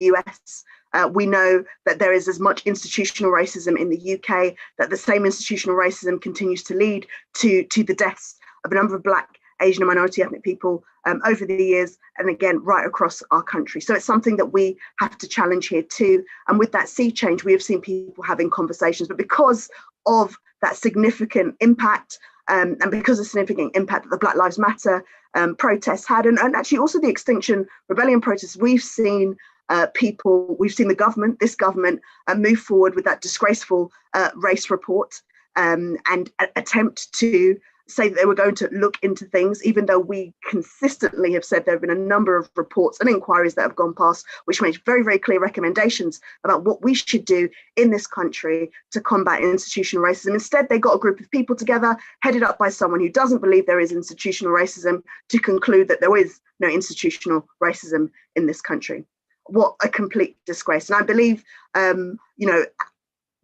US. We know that there is as much institutional racism in the UK, that the same institutional racism continues to lead to the deaths of a number of Black, Asian and minority ethnic people over the years, and again, right across our country. So it's something that we have to challenge here too. And with that sea change, we have seen people having conversations, but because of that significant impact, and because of the significant impact that the Black Lives Matter protests had, and actually also the Extinction Rebellion protests, we've seen the government, this government, move forward with that disgraceful race report and attempt to say that they were going to look into things, even though we consistently have said there have been a number of reports and inquiries that have gone past, which make very, very clear recommendations about what we should do in this country to combat institutional racism. Instead, they got a group of people together, headed up by someone who doesn't believe there is institutional racism, to conclude that there is no institutional racism in this country. What a complete disgrace. And I believe,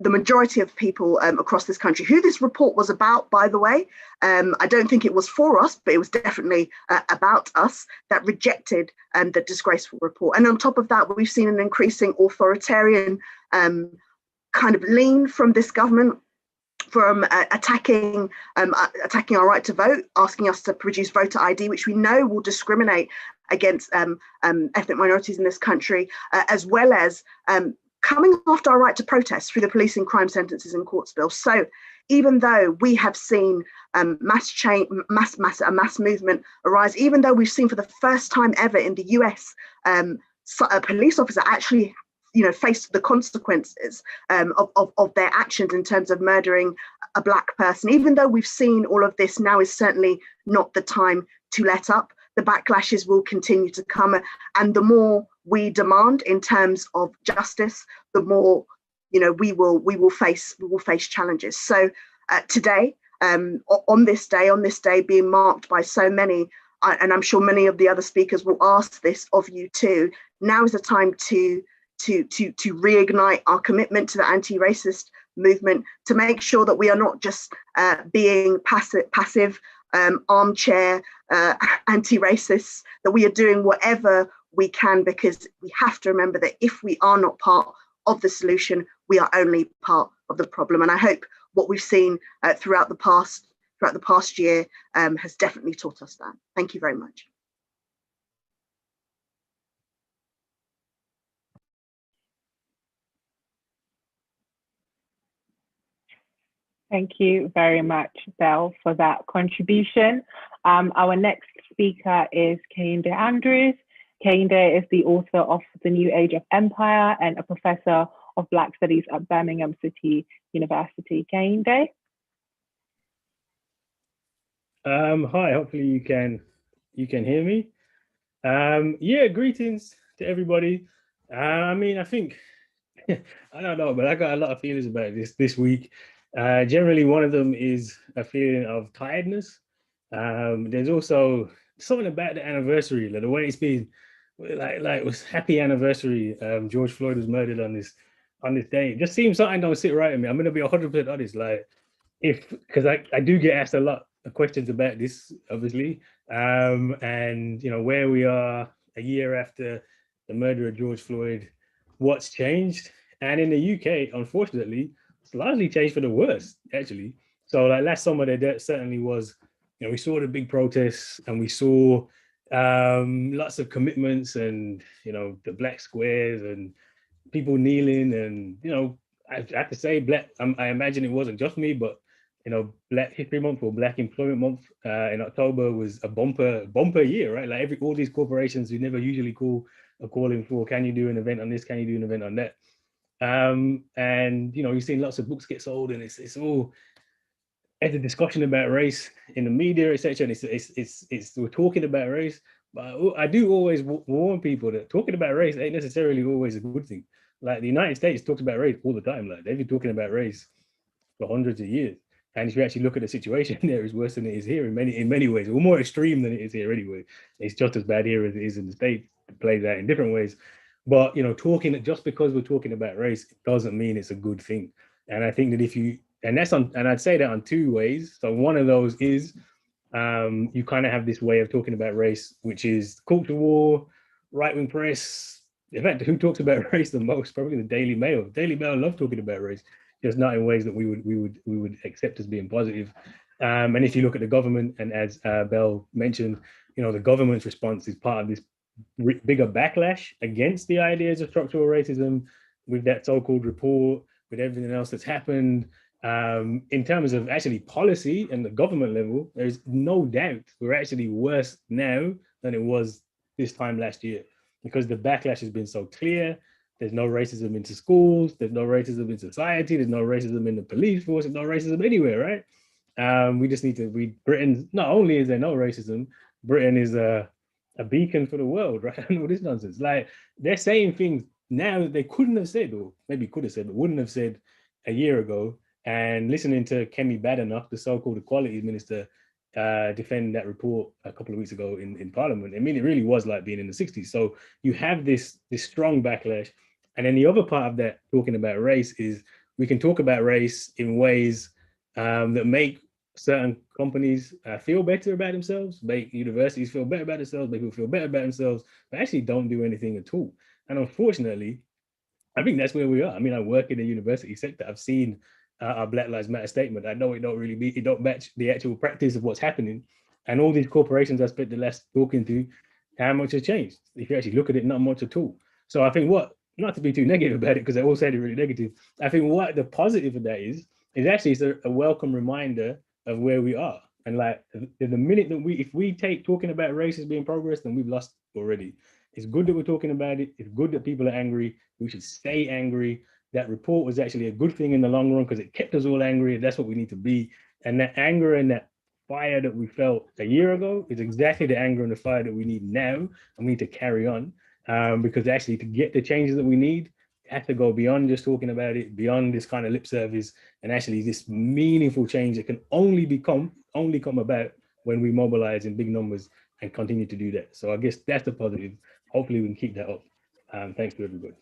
the majority of people across this country, who this report was about, by the way, I don't think it was for us, but it was definitely about us, that rejected the disgraceful report. And on top of that, we've seen an increasing authoritarian kind of lean from this government, from attacking our right to vote, asking us to produce voter ID, which we know will discriminate against ethnic minorities in this country, as well as coming after our right to protest through the Policing Crime Sentences and Courts Bill. So even though we have seen a mass movement arise, even though we've seen for the first time ever in the US, a police officer actually faced the consequences of their actions in terms of murdering a Black person, even though we've seen all of this, now is certainly not the time to let up. The backlashes will continue to come, and the more we demand in terms of justice, the more we will face challenges. So today, on this day being marked by so many, and I'm sure many of the other speakers will ask this of you too, now is the time to reignite our commitment to the anti-racist movement, to make sure that we are not just being passive armchair anti-racists, that we are doing whatever we can, because we have to remember that if we are not part of the solution, we are only part of the problem. And I hope what we've seen throughout the past year has definitely taught us that. Thank you very much. Thank you very much, Belle, for that contribution. Our next speaker is Kehinde Andrews. Kehinde is the author of The New Age of Empire and a professor of Black Studies at Birmingham City University. Kehinde. Hi, hopefully you can hear me. Yeah, greetings to everybody. I think, I don't know, but I got a lot of feelings about this week. Generally, one of them is a feeling of tiredness. There's also something about the anniversary, like the way it's been, like it was happy anniversary. George Floyd was murdered on this day. It just seems something don't sit right with me. I'm gonna be 100% honest, because I do get asked a lot of questions about this, obviously, and where we are a year after the murder of George Floyd, what's changed, and in the UK, unfortunately, it's largely changed for the worse, actually. So last summer, there certainly was, we saw the big protests, and we saw lots of commitments, and the black squares and people kneeling, and I have to say, I imagine it wasn't just me, but Black History Month or Black Employment Month in October was a bumper year, right? Like all these corporations who never usually are calling for, can you do an event on this? Can you do an event on that? And you've seen lots of books get sold, and it's all at a discussion about race in the media, etc. And it's we're talking about race, but I do always warn people that talking about race ain't necessarily always a good thing. Like the United States talks about race all the time. Like they've been talking about race for hundreds of years. And if you actually look at the situation there, is worse than it is here in many ways, or more extreme than it is here anyway. It's just as bad here as it is in the States. It plays out in different ways. But talking, just because we're talking about race, it doesn't mean it's a good thing. And I think that and I'd say that on two ways. So one of those is you kind of have this way of talking about race, which is culture war, right-wing press, In fact, who talks about race the most? Probably the Daily Mail. Daily Mail love talking about race, just not in ways that we would accept as being positive. And if you look at the government, and as Belle mentioned, the government's response is part of this bigger backlash against the ideas of structural racism, with that so-called report, with everything else that's happened. In terms of actually policy and the government level, there's no doubt we're actually worse now than it was this time last year, because the backlash has been so clear. There's no racism into schools, there's no racism in society, there's no racism in the police force, there's no racism anywhere, right? We just need to Britain, not only is there no racism, Britain is a beacon for the world, right? And all this nonsense. Like, they're saying things now that they couldn't have said, or maybe could have said, but wouldn't have said a year ago. And listening to Kemi Badenoch, the so-called equality minister, defend that report a couple of weeks ago in Parliament. I mean, it really was like being in the 60s. So you have this strong backlash. And then the other part of that, talking about race, is we can talk about race in ways that make certain companies feel better about themselves, make universities feel better about themselves, make people feel better about themselves, but actually don't do anything at all. And unfortunately, I think that's where we are. I mean, I work in the university sector. I've seen our Black Lives Matter statement. I know it don't match the actual practice of what's happening. And all these corporations I spent the last talking to, how much has changed? If you actually look at it, not much at all. So I think not to be too negative about it, because I all said it really negative, I think what the positive of that is actually it's a welcome reminder of where we are. And like the minute that if we take talking about race as being progress, then we've lost already. It's good that we're talking about it. It's good that people are angry. We should stay angry. That report was actually a good thing in the long run, because it kept us all angry, and that's what we need to be. And that anger and that fire that we felt a year ago is exactly the anger and the fire that we need now, and we need to carry on, because actually to get the changes that we need, it has to go beyond just talking about it, beyond this kind of lip service, and actually this meaningful change that can only come about when we mobilize in big numbers and continue to do that. So I guess that's the positive. Hopefully we can keep that up. Thanks to everybody.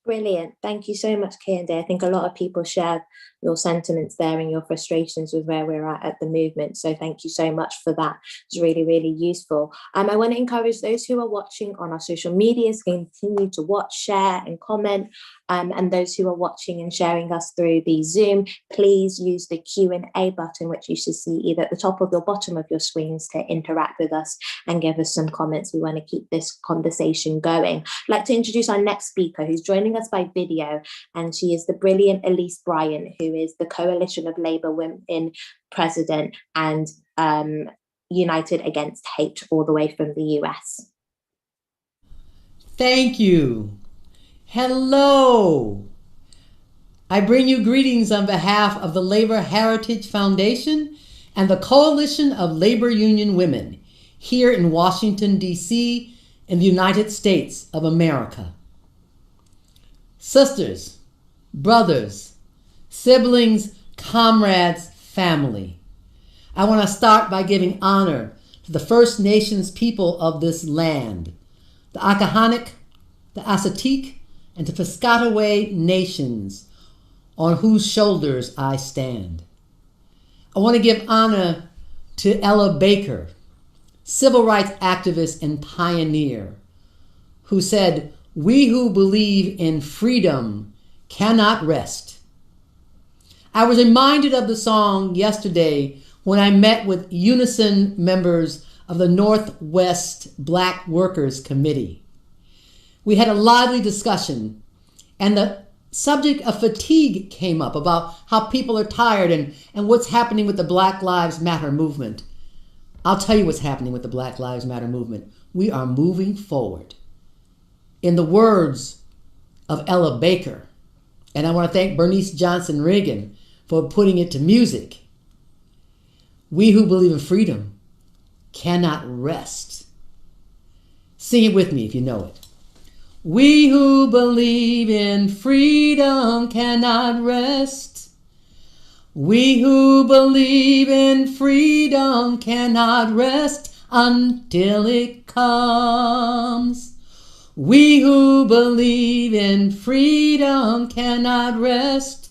Brilliant. Thank you so much, Kehinde. I think a lot of people share your sentiments there and your frustrations with where we're at the movement. So thank you so much for that. It's really, really useful. I want to encourage those who are watching on our social medias, continue to watch, share and comment. And those who are watching and sharing us through the Zoom, please use the Q&A button, which you should see either at the top or the bottom of your screens, to interact with us and give us some comments. We want to keep this conversation going. I'd like to introduce our next speaker, who's joining us by video, and she is the brilliant Elise Bryant, who is the Coalition of Labour Women President and United Against Hate, all the way from the US. Thank you. Hello. I bring you greetings on behalf of the Labor Heritage Foundation and the Coalition of Labor Union Women here in Washington, D.C., in the United States of America. Sisters, brothers, siblings, comrades, family. I want to start by giving honor to the First Nations people of this land, the Akahanik, the Assateague, and the Piscataway nations, on whose shoulders I stand. I want to give honor to Ella Baker, civil rights activist and pioneer, who said, "We who believe in freedom cannot rest." I was reminded of the song yesterday when I met with Unison members of the Northwest Black Workers Committee. We had a lively discussion, and the subject of fatigue came up, about how people are tired and what's happening with the Black Lives Matter movement. I'll tell you what's happening with the Black Lives Matter movement. We are moving forward. In the words of Ella Baker, and I want to thank Bernice Johnson Reagan for putting it to music, we who believe in freedom cannot rest. Sing it with me if you know it. We who believe in freedom cannot rest. We who believe in freedom cannot rest until it comes. We who believe in freedom cannot rest,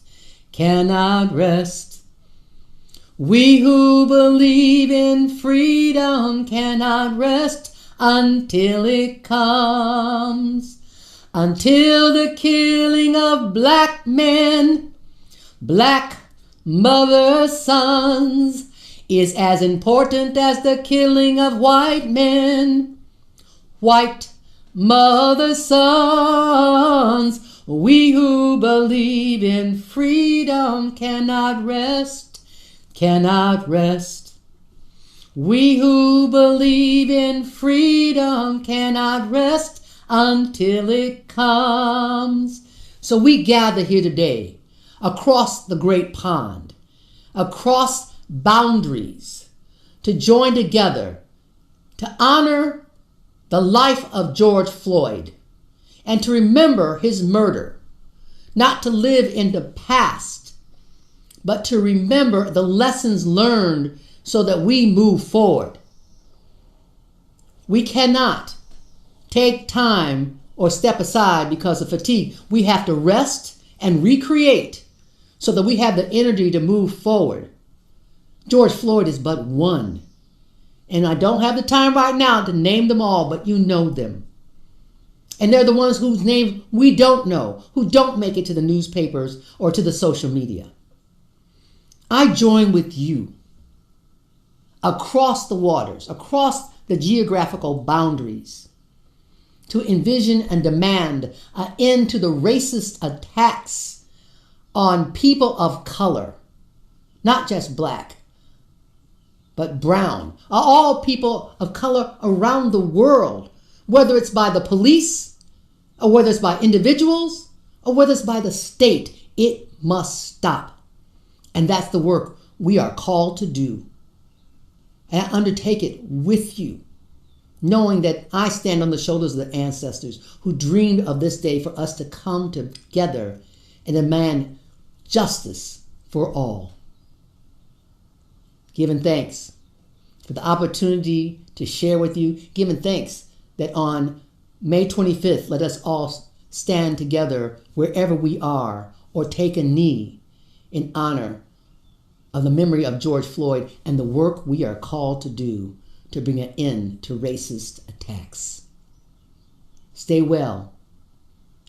cannot rest. We who believe in freedom cannot rest until it comes. Until the killing of black men, black mothers' sons, is as important as the killing of white men, white mothers' sons. We who believe in freedom cannot rest, cannot rest. We who believe in freedom cannot rest until it comes. So we gather here today across the great pond, across boundaries, to join together to honor the life of George Floyd and to remember his murder, not to live in the past, but to remember the lessons learned so that we move forward. We cannot take time or step aside because of fatigue. We have to rest and recreate so that we have the energy to move forward. George Floyd is but one. And I don't have the time right now to name them all, but you know them. And they're the ones whose names we don't know, who don't make it to the newspapers or to the social media. I join with you across the waters, across the geographical boundaries, to envision and demand an end to the racist attacks on people of color, not just black, but brown, all people of color around the world, whether it's by the police, or whether it's by individuals, or whether it's by the state. It must stop. And that's the work we are called to do. And I undertake it with you, knowing that I stand on the shoulders of the ancestors who dreamed of this day for us to come together and demand justice for all. Giving thanks for the opportunity to share with you, giving thanks that on May 25th, let us all stand together wherever we are or take a knee in honor of the memory of George Floyd and the work we are called to do to bring an end to racist attacks. Stay well.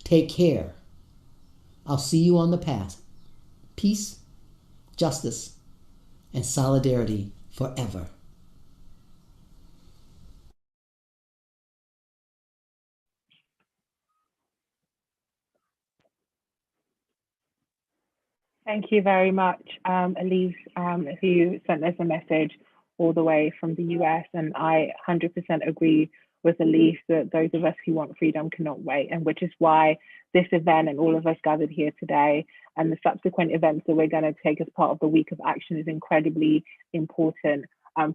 Take care. I'll see you on the path. Peace, justice, and solidarity forever. Thank you very much, Elise, who sent us a message all the way from the US. And I 100% agree with Elise that those of us who want freedom cannot wait, and which is why this event and all of us gathered here today and the subsequent events that we're going to take as part of the Week of Action is incredibly important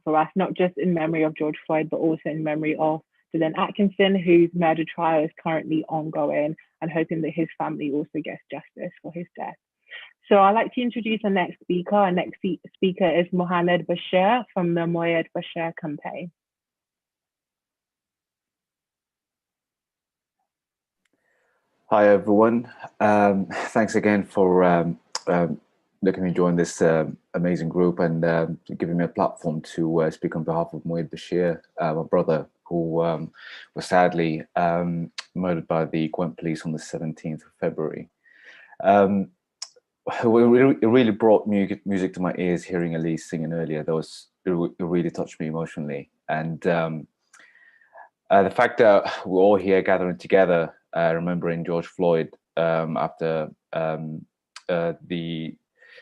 for us, not just in memory of George Floyd, but also in memory of Dylan Atkinson, whose murder trial is currently ongoing, and hoping that his family also gets justice for his death. So I'd like to introduce our next speaker. Our next speaker is Mohamed Bashir from the Moyed Bashir campaign. Hi, everyone. Thanks again for letting me join this amazing group and giving me a platform to speak on behalf of Moyed Bashir, my brother, who was sadly murdered by the Gwent police on the 17th of February. It really brought music to my ears hearing Elise singing earlier. It really touched me emotionally. And the fact that we're all here gathering together, remembering George Floyd after the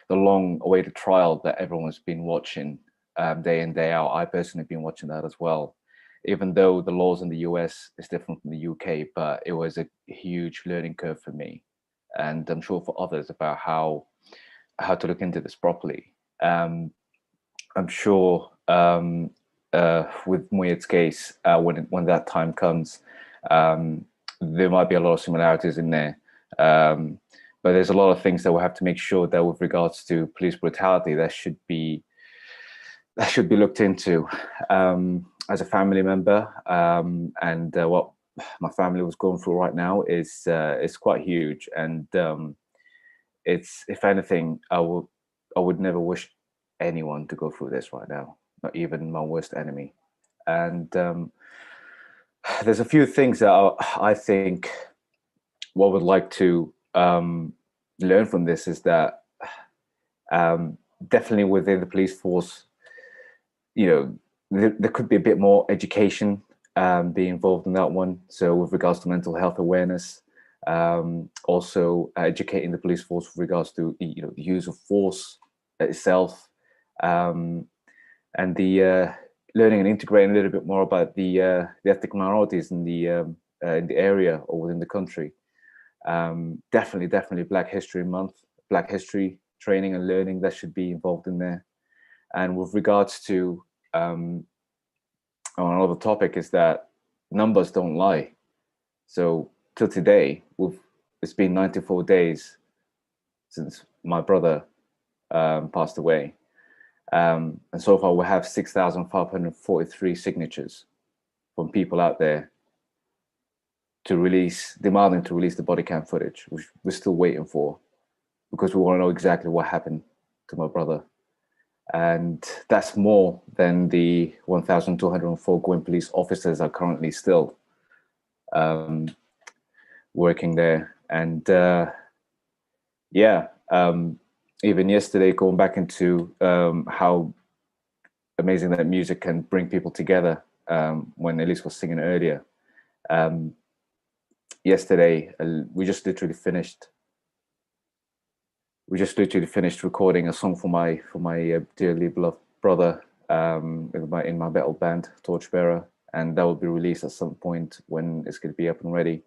long-awaited trial that everyone's been watching day in, day out. I personally have been watching that as well. Even though the laws in the US is different from the UK, but it was a huge learning curve for me. And I'm sure for others about how to look into this properly. I'm sure with Moyed's case, when that time comes, there might be a lot of similarities in there. But there's a lot of things that we'll have to make sure that with regards to police brutality, that should be looked into. As a family member, and what my family was going through right now is quite huge, and it's, if anything, I would never wish anyone to go through this right now, not even my worst enemy. And there's a few things that I think what I would like to learn from this is that definitely within the police force, you know, there could be a bit more education be involved in that one. So with regards to mental health awareness, also educating the police force with regards to, you know, the use of force itself, and the learning and integrating a little bit more about the ethnic minorities in the area or within the country. Definitely Black History Month, Black History training and learning that should be involved in there. And with regards to on another topic is that numbers don't lie. So till today, it's been 94 days since my brother passed away. And so far we have 6,543 signatures from people out there demanding to release the body cam footage, which we're still waiting for, because we want to know exactly what happened to my brother. And that's more than the 1,204 Gwyn police officers are currently still working there. And even yesterday, going back into how amazing that music can bring people together, when Elise was singing earlier. Yesterday, we just literally finished recording a song for my dearly beloved brother in my metal band, Torchbearer, and that will be released at some point when it's going to be up and ready.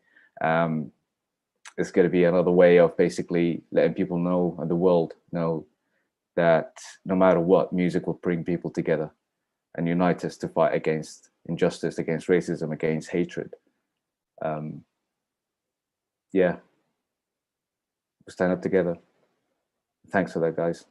It's going to be another way of basically letting people know, and the world know, that no matter what, music will bring people together and unite us to fight against injustice, against racism, against hatred. We'll stand up together. Thanks for that, guys.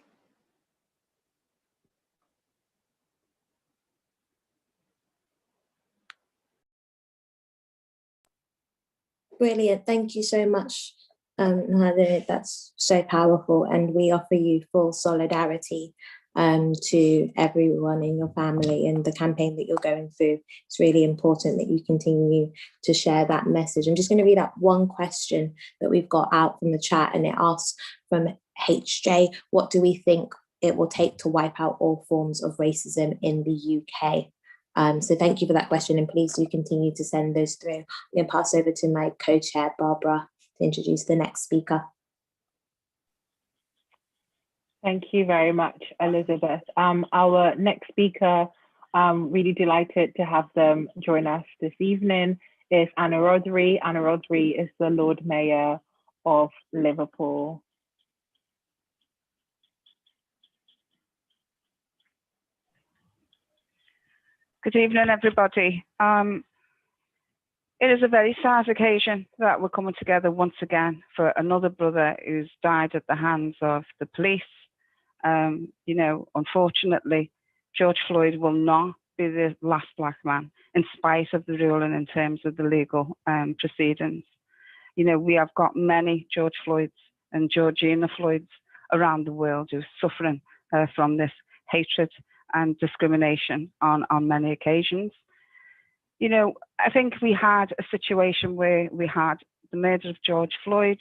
Brilliant. Thank you so much, Mngaza. That's so powerful, and we offer you full solidarity to everyone in your family and the campaign that you're going through. It's really important that you continue to share that message. I'm just going to read out one question that we've got out from the chat, and it asks from HJ, what do we think it will take to wipe out all forms of racism in the UK? So thank you for that question, and please do continue to send those through. I'm going to pass over to my co-chair, Barbara, to introduce the next speaker. Thank you very much, Elizabeth. Our next speaker, really delighted to have them join us this evening, is Anna Rothery. Anna Rothery is the Lord Mayor of Liverpool. Good evening, everybody. It is a very sad occasion that we're coming together once again for another brother who's died at the hands of the police. Unfortunately, George Floyd will not be the last Black man, in spite of the ruling in terms of the legal proceedings. We have got many George Floyds and Georgina Floyds around the world who are suffering from this hatred and discrimination on many occasions. I think we had a situation where we had the murder of George Floyd,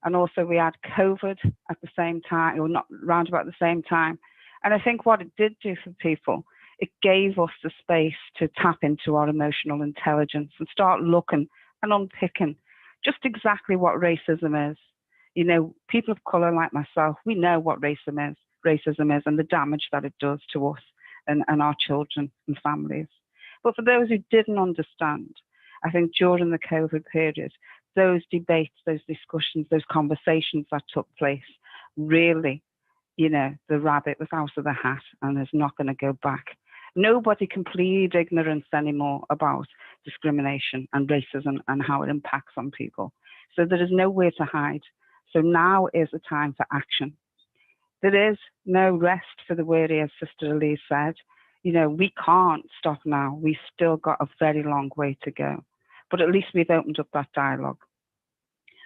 and also we had COVID at the same time, or not round about the same time. And I think what it did do for people, it gave us the space to tap into our emotional intelligence and start looking and unpicking just exactly what racism is. People of colour like myself, we know what racism is and the damage that it does to us and our children and families. But for those who didn't understand, I think during the COVID period, those debates, those discussions, those conversations that took place, really, the rabbit was out of the hat and is not going to go back. Nobody can plead ignorance anymore about discrimination and racism and how it impacts on people. So there is nowhere to hide. So now is the time for action. There is no rest for the weary, as Sister Elise said. We can't stop now. We've still got a very long way to go. But at least we've opened up that dialogue.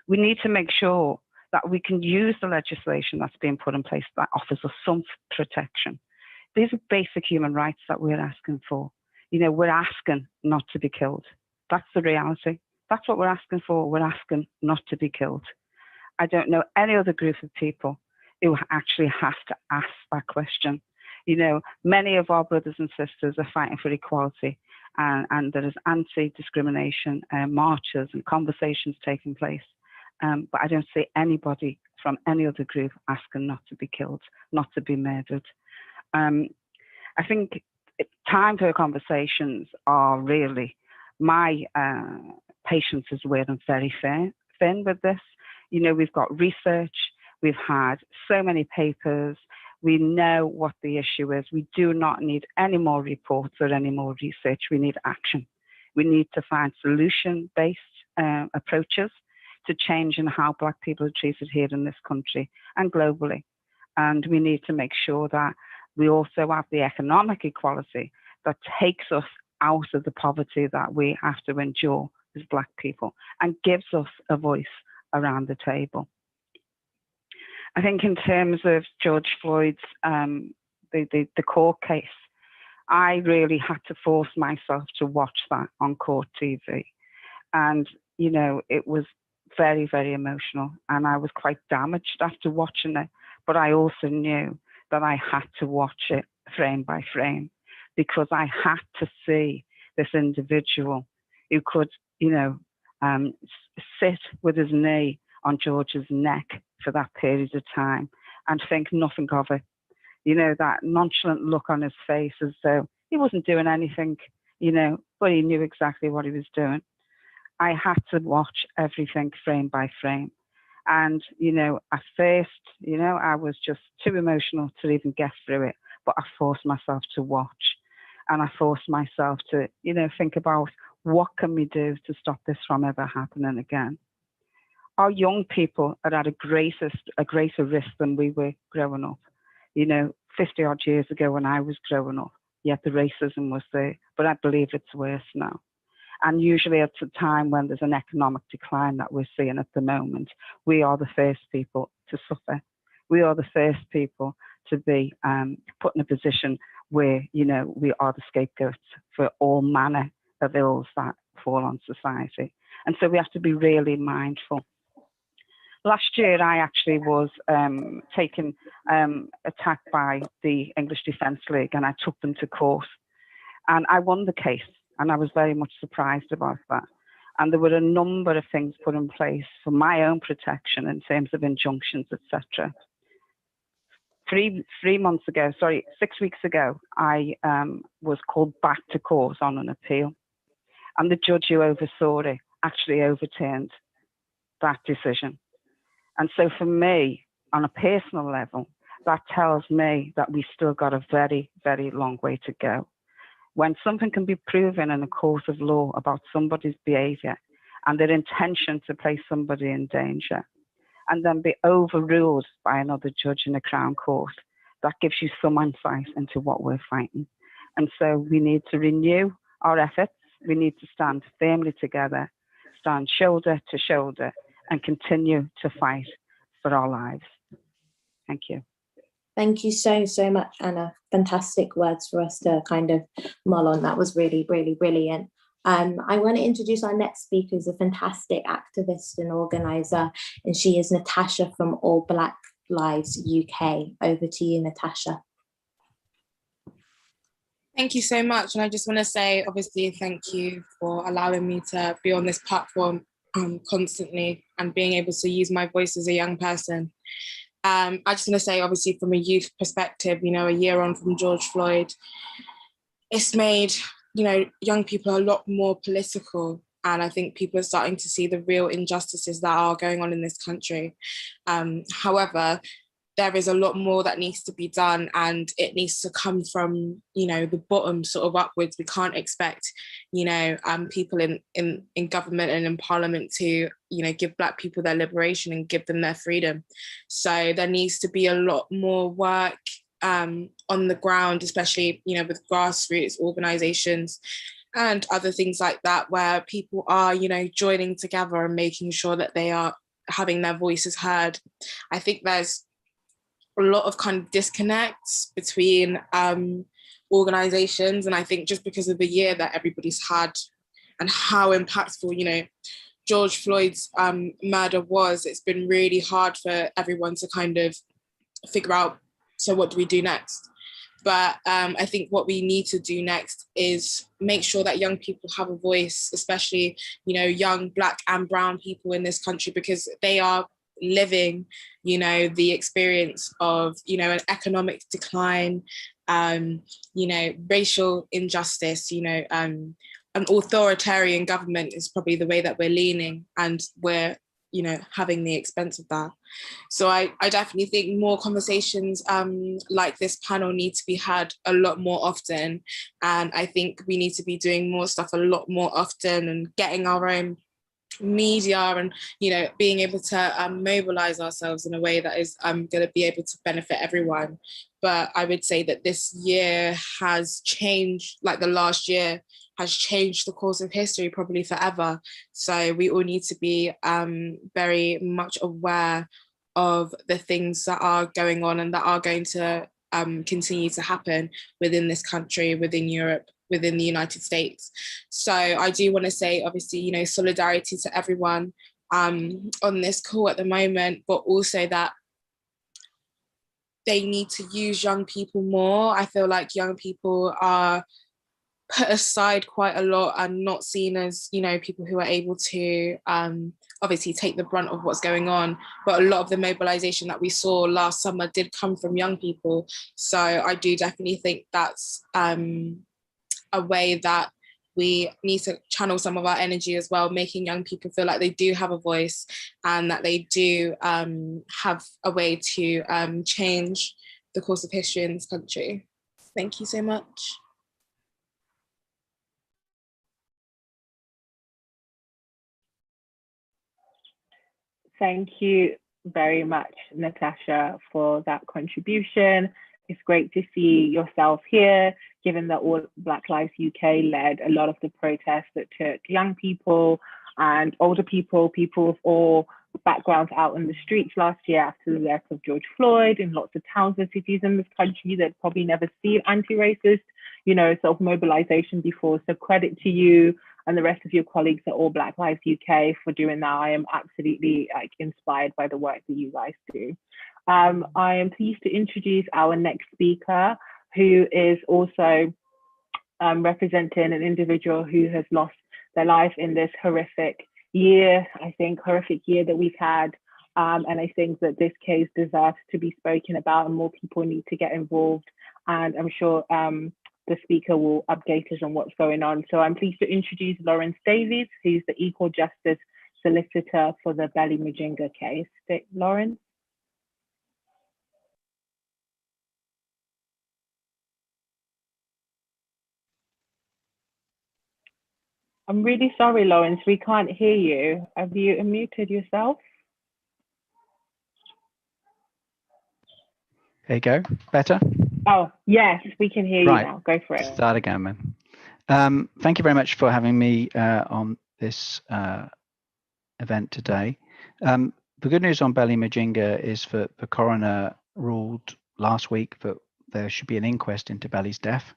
We need to make sure that we can use the legislation that's being put in place that offers us some protection. These are basic human rights that we're asking for. We're asking not to be killed. That's the reality. That's what we're asking for. We're asking not to be killed. I don't know any other group of people who actually have to ask that question. Many of our brothers and sisters are fighting for equality, and there is anti-discrimination marches and conversations taking place. But I don't see anybody from any other group asking not to be killed, not to be murdered. I think time for conversations are really, my patience is wearing very thin with this. We've got research, we've had so many papers, we know what the issue is. We do not need any more reports or any more research. We need action. We need to find solution-based approaches to change in how Black people are treated here in this country and globally. And we need to make sure that we also have the economic equality that takes us out of the poverty that we have to endure as Black people and gives us a voice around the table. I think in terms of George Floyd's, the court case, I really had to force myself to watch that on court TV. And, it was very, very emotional. And I was quite damaged after watching it. But I also knew that I had to watch it frame by frame, because I had to see this individual who could, sit with his knee on George's neck for that period of time and think nothing of it. That nonchalant look on his face as though he wasn't doing anything, but he knew exactly what he was doing. I had to watch everything frame by frame. And, at first, I was just too emotional to even get through it, but I forced myself to watch. And I forced myself to, think about what can we do to stop this from ever happening again. Our young people are at a greater risk than we were growing up. 50 odd years ago when I was growing up, yet the racism was there, but I believe it's worse now. And usually at a time when there's an economic decline that we're seeing at the moment, we are the first people to suffer. We are the first people to be put in a position where, we are the scapegoats for all manner of ills that fall on society. And so we have to be really mindful. Last year, I actually was taken, attacked by the English Defence League, and I took them to court. And I won the case, and I was very much surprised about that. And there were a number of things put in place for my own protection in terms of injunctions, etc. 6 weeks ago, I was called back to court on an appeal. And the judge who oversaw it actually overturned that decision. And so for me, on a personal level, that tells me that we still got a very, very long way to go. When something can be proven in a court of law about somebody's behaviour and their intention to place somebody in danger, and then be overruled by another judge in a Crown Court, that gives you some insight into what we're fighting. And so we need to renew our efforts. We need to stand firmly together, stand shoulder to shoulder, and continue to fight for our lives. Thank you. Thank you so, so much, Anna. Fantastic words for us to kind of mull on. That was really, really brilliant. I want to introduce our next speaker, who's a fantastic activist and organiser, and she is Natasha from All Black Lives UK. Over to you, Natasha. Thank you so much. And I just want to say, obviously, thank you for allowing me to be on this platform constantly and being able to use my voice as a young person. I just want to say, obviously, from a youth perspective, a year on from George Floyd, it's made, young people a lot more political. And I think people are starting to see the real injustices that are going on in this country. However, there is a lot more that needs to be done, and it needs to come from, the bottom sort of upwards. We can't expect, people in government and in parliament to, give Black people their liberation and give them their freedom. So there needs to be a lot more work on the ground, especially, with grassroots organizations and other things like that, where people are, joining together and making sure that they are having their voices heard. I think there's a lot of kind of disconnects between organizations. And I think just because of the year that everybody's had and how impactful, you know, George Floyd's murder was, it's been really hard for everyone to kind of figure out, so what do we do next? But I think what we need to do next is make sure that young people have a voice, especially, you know, young Black and brown people in this country, because they are living, you know, the experience of, you know, an economic decline, you know, racial injustice, you know, an authoritarian government is probably the way that we're leaning, and we're, you know, having the expense of that. So I definitely think more conversations like this panel need to be had a lot more often. And I think we need to be doing more stuff a lot more often, and getting our own media, and, you know, being able to mobilize ourselves in a way that is going to be able to benefit everyone. But I would say that this year has changed, like the last year has changed the course of history probably forever. So we all need to be very much aware of the things that are going on and that are going to continue to happen within this country, within Europe, within the United States. So I do want to say, obviously, you know, solidarity to everyone on this call at the moment, but also that they need to use young people more. I feel like young people are put aside quite a lot and not seen as, you know, people who are able to obviously take the brunt of what's going on. But a lot of the mobilization that we saw last summer did come from young people. So I do definitely think that's a way that we need to channel some of our energy as well, making young people feel like they do have a voice and that they do have a way to change the course of history in this country. Thank you so much. Thank you very much, Natasha, for that contribution. It's great to see yourself here, given that All Black Lives UK led a lot of the protests that took young people and older people, people of all backgrounds out in the streets last year after the death of George Floyd, in lots of towns and cities in this country that probably never seen anti-racist, you know, self-mobilization before. So credit to you and the rest of your colleagues at All Black Lives UK for doing that. I am absolutely inspired by the work that you guys do. I am pleased to introduce our next speaker, who is also representing an individual who has lost their life in this horrific year, horrific year that we've had. And I think that this case deserves to be spoken about and more people need to get involved. And I'm sure the speaker will update us on what's going on. So I'm pleased to introduce Lawrence Davies, who's the Equal Justice Solicitor for the Mujinga case. Lawrence? I'm really sorry, Lawrence, we can't hear you. Have you unmuted yourself? There you go. Better? Oh, yes, we can hear you now. Go for it. Start again, man. Thank you very much for having me on this event today. The good news on Mujinga is that the coroner ruled last week that there should be an inquest into Bally's death.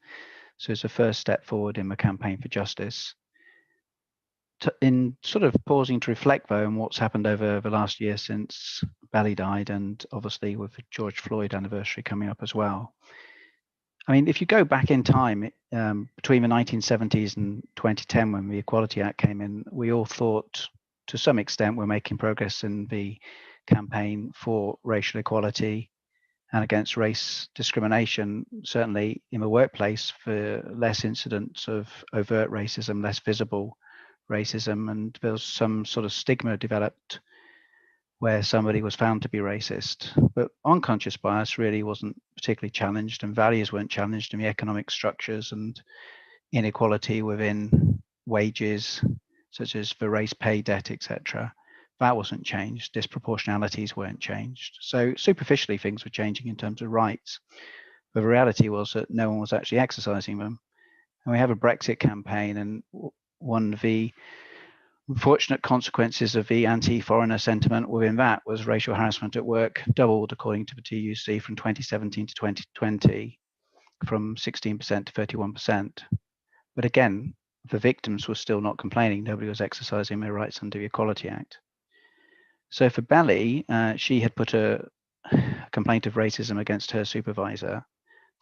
So it's a first step forward in the campaign for justice. In sort of pausing to reflect, though, on what's happened over the last year since Bally died, and obviously with the George Floyd anniversary coming up as well. I mean, if you go back in time, between the 1970s and 2010, when the Equality Act came in, we all thought, to some extent, we're making progress in the campaign for racial equality and against race discrimination, certainly in the workplace, for less incidents of overt racism, less visible racism, and there was some sort of stigma developed where somebody was found to be racist. But unconscious bias really wasn't particularly challenged, and values weren't challenged, and the economic structures and inequality within wages, such as the race pay debt, etc., that wasn't changed. Disproportionalities weren't changed. So superficially, things were changing in terms of rights. But the reality was that no one was actually exercising them. And we have a Brexit campaign, and one of the unfortunate consequences of the anti-foreigner sentiment within that was racial harassment at work doubled, according to the TUC, from 2017 to 2020, from 16% to 31%. But again, the victims were still not complaining. Nobody was exercising their rights under the Equality Act. So for Belly, she had put a complaint of racism against her supervisor.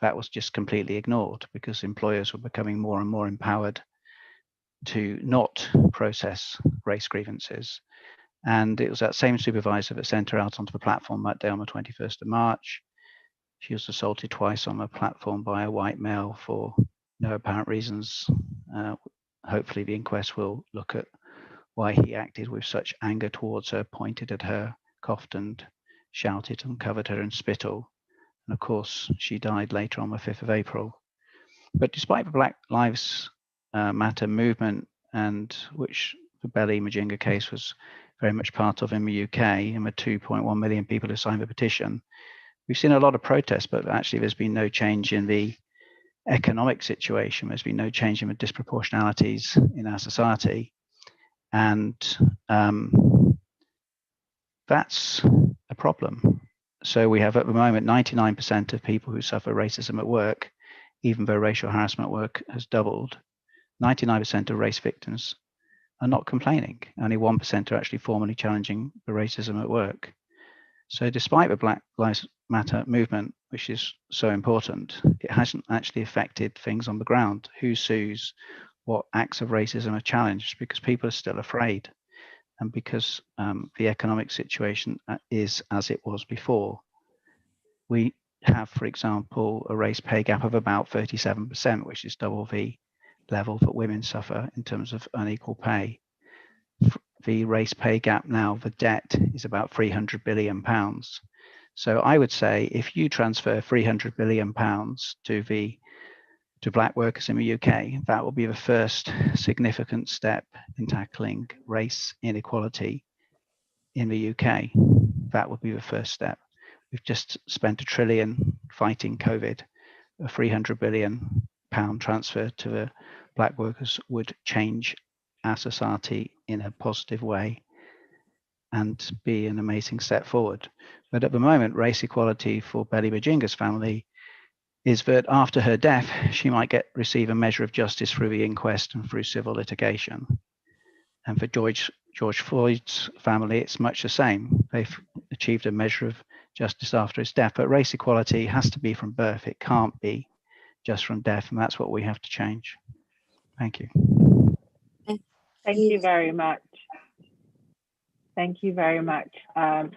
That was just completely ignored because employers were becoming more and more empowered to not process race grievances. And it was that same supervisor that sent her out onto the platform that day on the 21st of March. She was assaulted twice on the platform by a white male for no apparent reasons. Hopefully the inquest will look at why he acted with such anger towards her, pointed at her, coughed and shouted and covered her in spittle. And of course, she died later on the 5th of April. But despite the Black Lives Matter movement, and which the Belly Mujinga case was very much part of in the UK, and the 2.1 million people who signed the petition, we've seen a lot of protests, but actually there's been no change in the economic situation. There's been no change in the disproportionalities in our society. And that's a problem. So we have at the moment 99% of people who suffer racism at work, even though racial harassment at work has doubled. 99% of race victims are not complaining. Only 1% are actually formally challenging the racism at work. So despite the Black Lives Matter movement, which is so important, it hasn't actually affected things on the ground. Who sues? What acts of racism are challenged? Because people are still afraid, and because the economic situation is as it was before. We have, for example, a race pay gap of about 37%, which is double the level that women suffer in terms of unequal pay. The race pay gap now, the debt is about £300 billion. So I would say if you transfer £300 billion to black workers in the UK, that will be the first significant step in tackling race inequality in the UK. That would be the first step. We've just spent £1 trillion fighting COVID. A £300 billion transfer to the black workers would change our society in a positive way and be an amazing step forward. But at the moment, race equality for Belly Mujinga's family is that after her death, she might receive a measure of justice through the inquest and through civil litigation. And for George Floyd's family, it's much the same. They've achieved a measure of justice after his death, but race equality has to be from birth. It can't be just from death, and that's what we have to change. Thank you. Thank you very much. Thank you very much,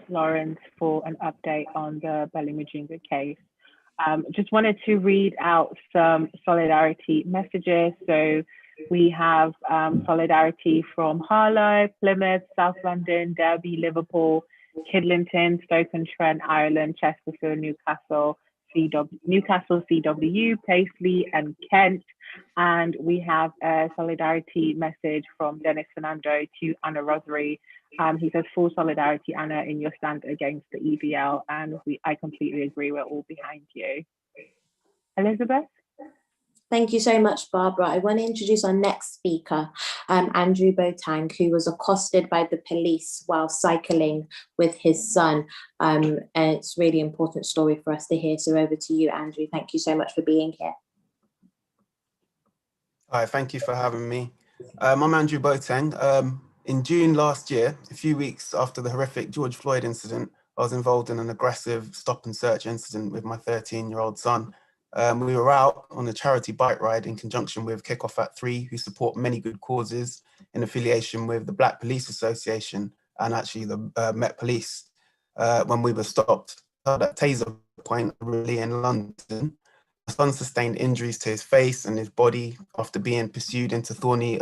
Lawrence, for an update on the Belly Mujinga case. Just wanted to read out some solidarity messages. So we have solidarity from Harlow, Plymouth, South London, Derby, Liverpool, Kidlington, Stoke-on-Trent, Ireland, Chesterfield, Newcastle, CW, Paisley, and Kent. And we have a solidarity message from Dennis Fernando to Anna Rothery. He says, full solidarity, Anna, in your stand against the EVL. And I completely agree, we're all behind you. Elizabeth? Thank you so much, Barbara. I want to introduce our next speaker, Andrew Boateng, who was accosted by the police while cycling with his son. And it's a really important story for us to hear. So over to you, Andrew. Thank you so much for being here. Hi, thank you for having me. I'm Andrew Boateng. In June last year, a few weeks after the horrific George Floyd incident, I was involved in an aggressive stop and search incident with my 13-year-old son. We were out on a charity bike ride in conjunction with Kick-Off at 3, who support many good causes in affiliation with the Black Police Association and actually the Met Police. When we were stopped at Taser Point, really in London, my son sustained injuries to his face and his body after being pursued into thorny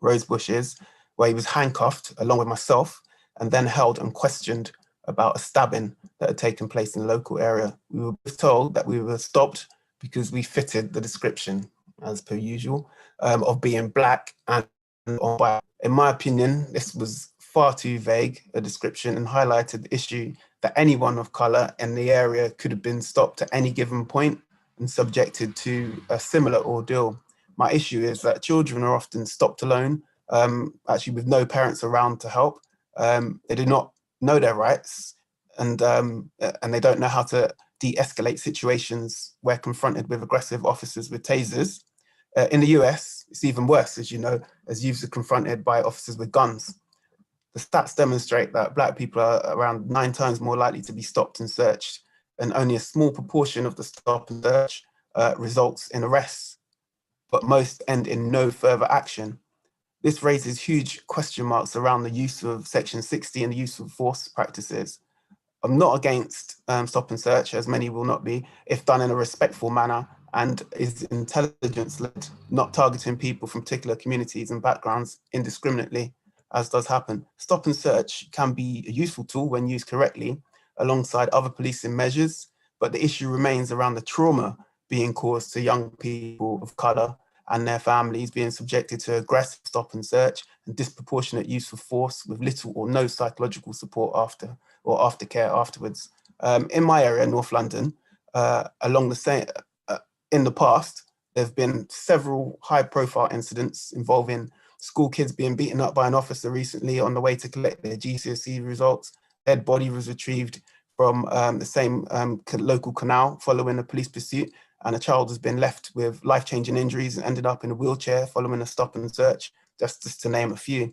rose bushes, where he was handcuffed along with myself and then held and questioned about a stabbing that had taken place in the local area. We were told that we were stopped because we fitted the description, as per usual, of being black and on white. In my opinion, this was far too vague a description and highlighted the issue that anyone of colour in the area could have been stopped at any given point and subjected to a similar ordeal. My issue is that children are often stopped alone, actually with no parents around to help. They do not know their rights, and they don't know how to de-escalate situations where confronted with aggressive officers with tasers. In the US, it's even worse, as you know, as youths are confronted by officers with guns. The stats demonstrate that Black people are around 9 times more likely to be stopped and searched, and only a small proportion of the stop and search results in arrests, but most end in no further action. This raises huge question marks around the use of Section 60 and the use of force practices. I'm not against stop and search, as many will not be, if done in a respectful manner and is intelligence-led, not targeting people from particular communities and backgrounds indiscriminately, as does happen. Stop and search can be a useful tool when used correctly, alongside other policing measures, but the issue remains around the trauma being caused to young people of colour and their families being subjected to aggressive stop and search and disproportionate use of force with little or no psychological support aftercare afterwards. In my area, North London, along the same, in the past, there have been several high-profile incidents involving school kids being beaten up by an officer recently on the way to collect their GCSE results. Dead body was retrieved from the same local canal following a police pursuit, and a child has been left with life-changing injuries and ended up in a wheelchair following a stop and search, just to name a few.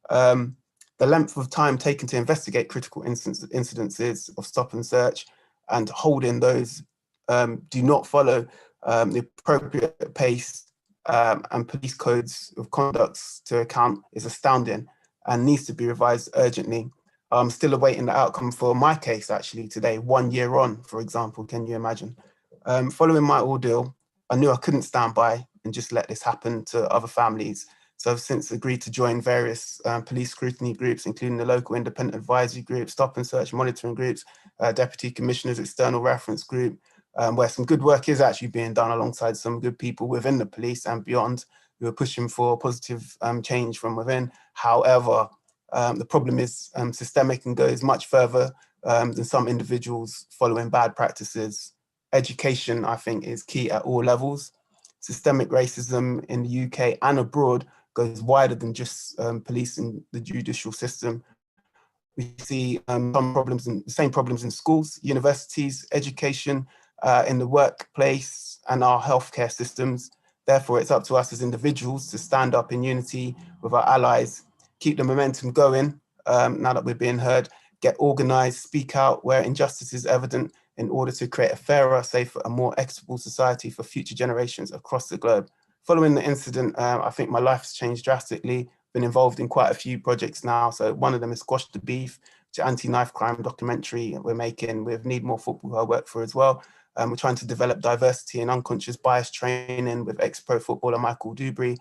The length of time taken to investigate critical incidences of stop and search and holding those do not follow the appropriate pace and police codes of conducts to account is astounding and needs to be revised urgently. I'm still awaiting the outcome for my case actually today, 1 year on, for example, can you imagine? Following my ordeal, I knew I couldn't stand by and just let this happen to other families. So I've since agreed to join various police scrutiny groups, including the local independent advisory group, stop and search monitoring groups, Deputy Commissioner's external reference group, where some good work is actually being done alongside some good people within the police and beyond who are pushing for positive change from within. However, the problem is systemic and goes much further than some individuals following bad practices. Education, I think, is key at all levels. Systemic racism in the UK and abroad goes wider than just policing the judicial system. We see the same problems in schools, universities, education, in the workplace and our healthcare systems. Therefore, it's up to us as individuals to stand up in unity with our allies, keep the momentum going now that we're being heard, get organised, speak out where injustice is evident in order to create a fairer, safer, and more equitable society for future generations across the globe. Following the incident, I think my life has changed drastically. Been involved in quite a few projects now. So one of them is Squash the Beef, which is an anti-knife crime documentary we're making with Need More Football, who I work for as well. We're trying to develop diversity and unconscious bias training with ex-pro footballer Michael Dewberry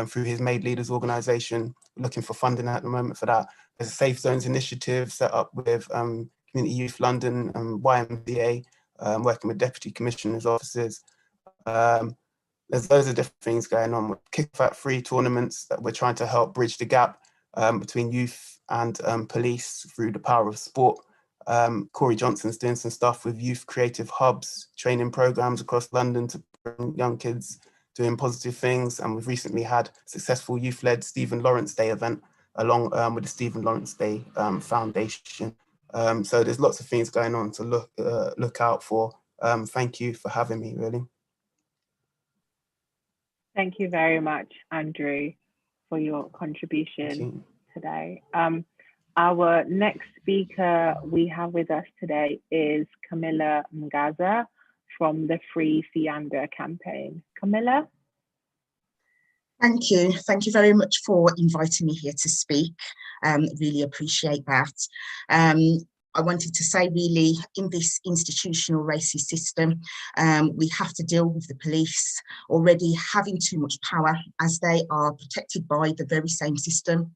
through his Made Leaders organisation. We're looking for funding at the moment for that. There's a Safe Zones initiative set up with Community Youth London and YMCA, working with Deputy Commissioner's offices. There's loads of different things going on with kickback-free tournaments that we're trying to help bridge the gap between youth and police through the power of sport. Corey Johnson's doing some stuff with youth creative hubs, training programs across London to bring young kids doing positive things. And we've recently had successful youth-led Stephen Lawrence Day event along with the Stephen Lawrence Day Foundation. So there's lots of things going on to look out for. Thank you for having me, really. Thank you very much, Andrew, for your contribution today. Our next speaker we have with us today is Cammilla Mngaza from the Free Siyanda campaign. Cammilla? Thank you. Thank you very much for inviting me here to speak. Really appreciate that. I wanted to say, really, in this institutional racist system, we have to deal with the police already having too much power as they are protected by the very same system.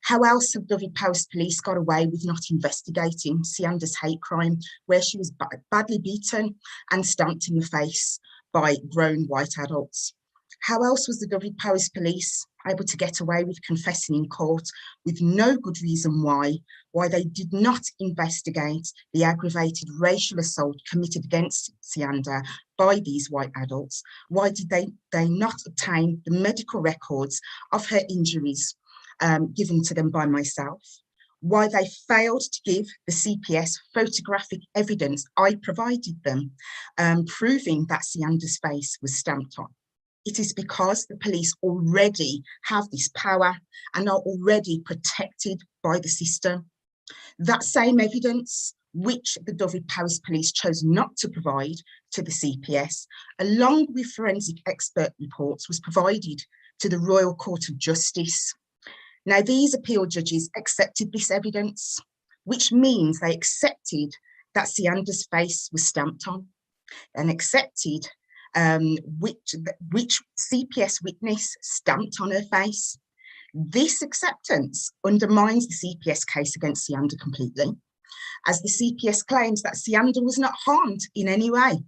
How else have Davies Post Police got away with not investigating Siyanda's hate crime, where she was badly beaten and stamped in the face by grown white adults? How else was the Davies Post Police able to get away with confessing in court with no good reason why they did not investigate the aggravated racial assault committed against Siyanda by these white adults? Why did they not obtain the medical records of her injuries given to them by myself? Why they failed to give the CPS photographic evidence I provided them, proving that Siyanda's face was stamped on? It is because the police already have this power and are already protected by the system. That same evidence, which the Dyfed-Powys Police chose not to provide to the CPS, along with forensic expert reports, was provided to the Royal Court of Justice. Now, these appeal judges accepted this evidence, which means they accepted that Siyanda's face was stamped on, and accepted which CPS witness stamped on her face. This acceptance undermines the CPS case against Siyanda completely, as the CPS claims that Siyanda was not harmed in any way.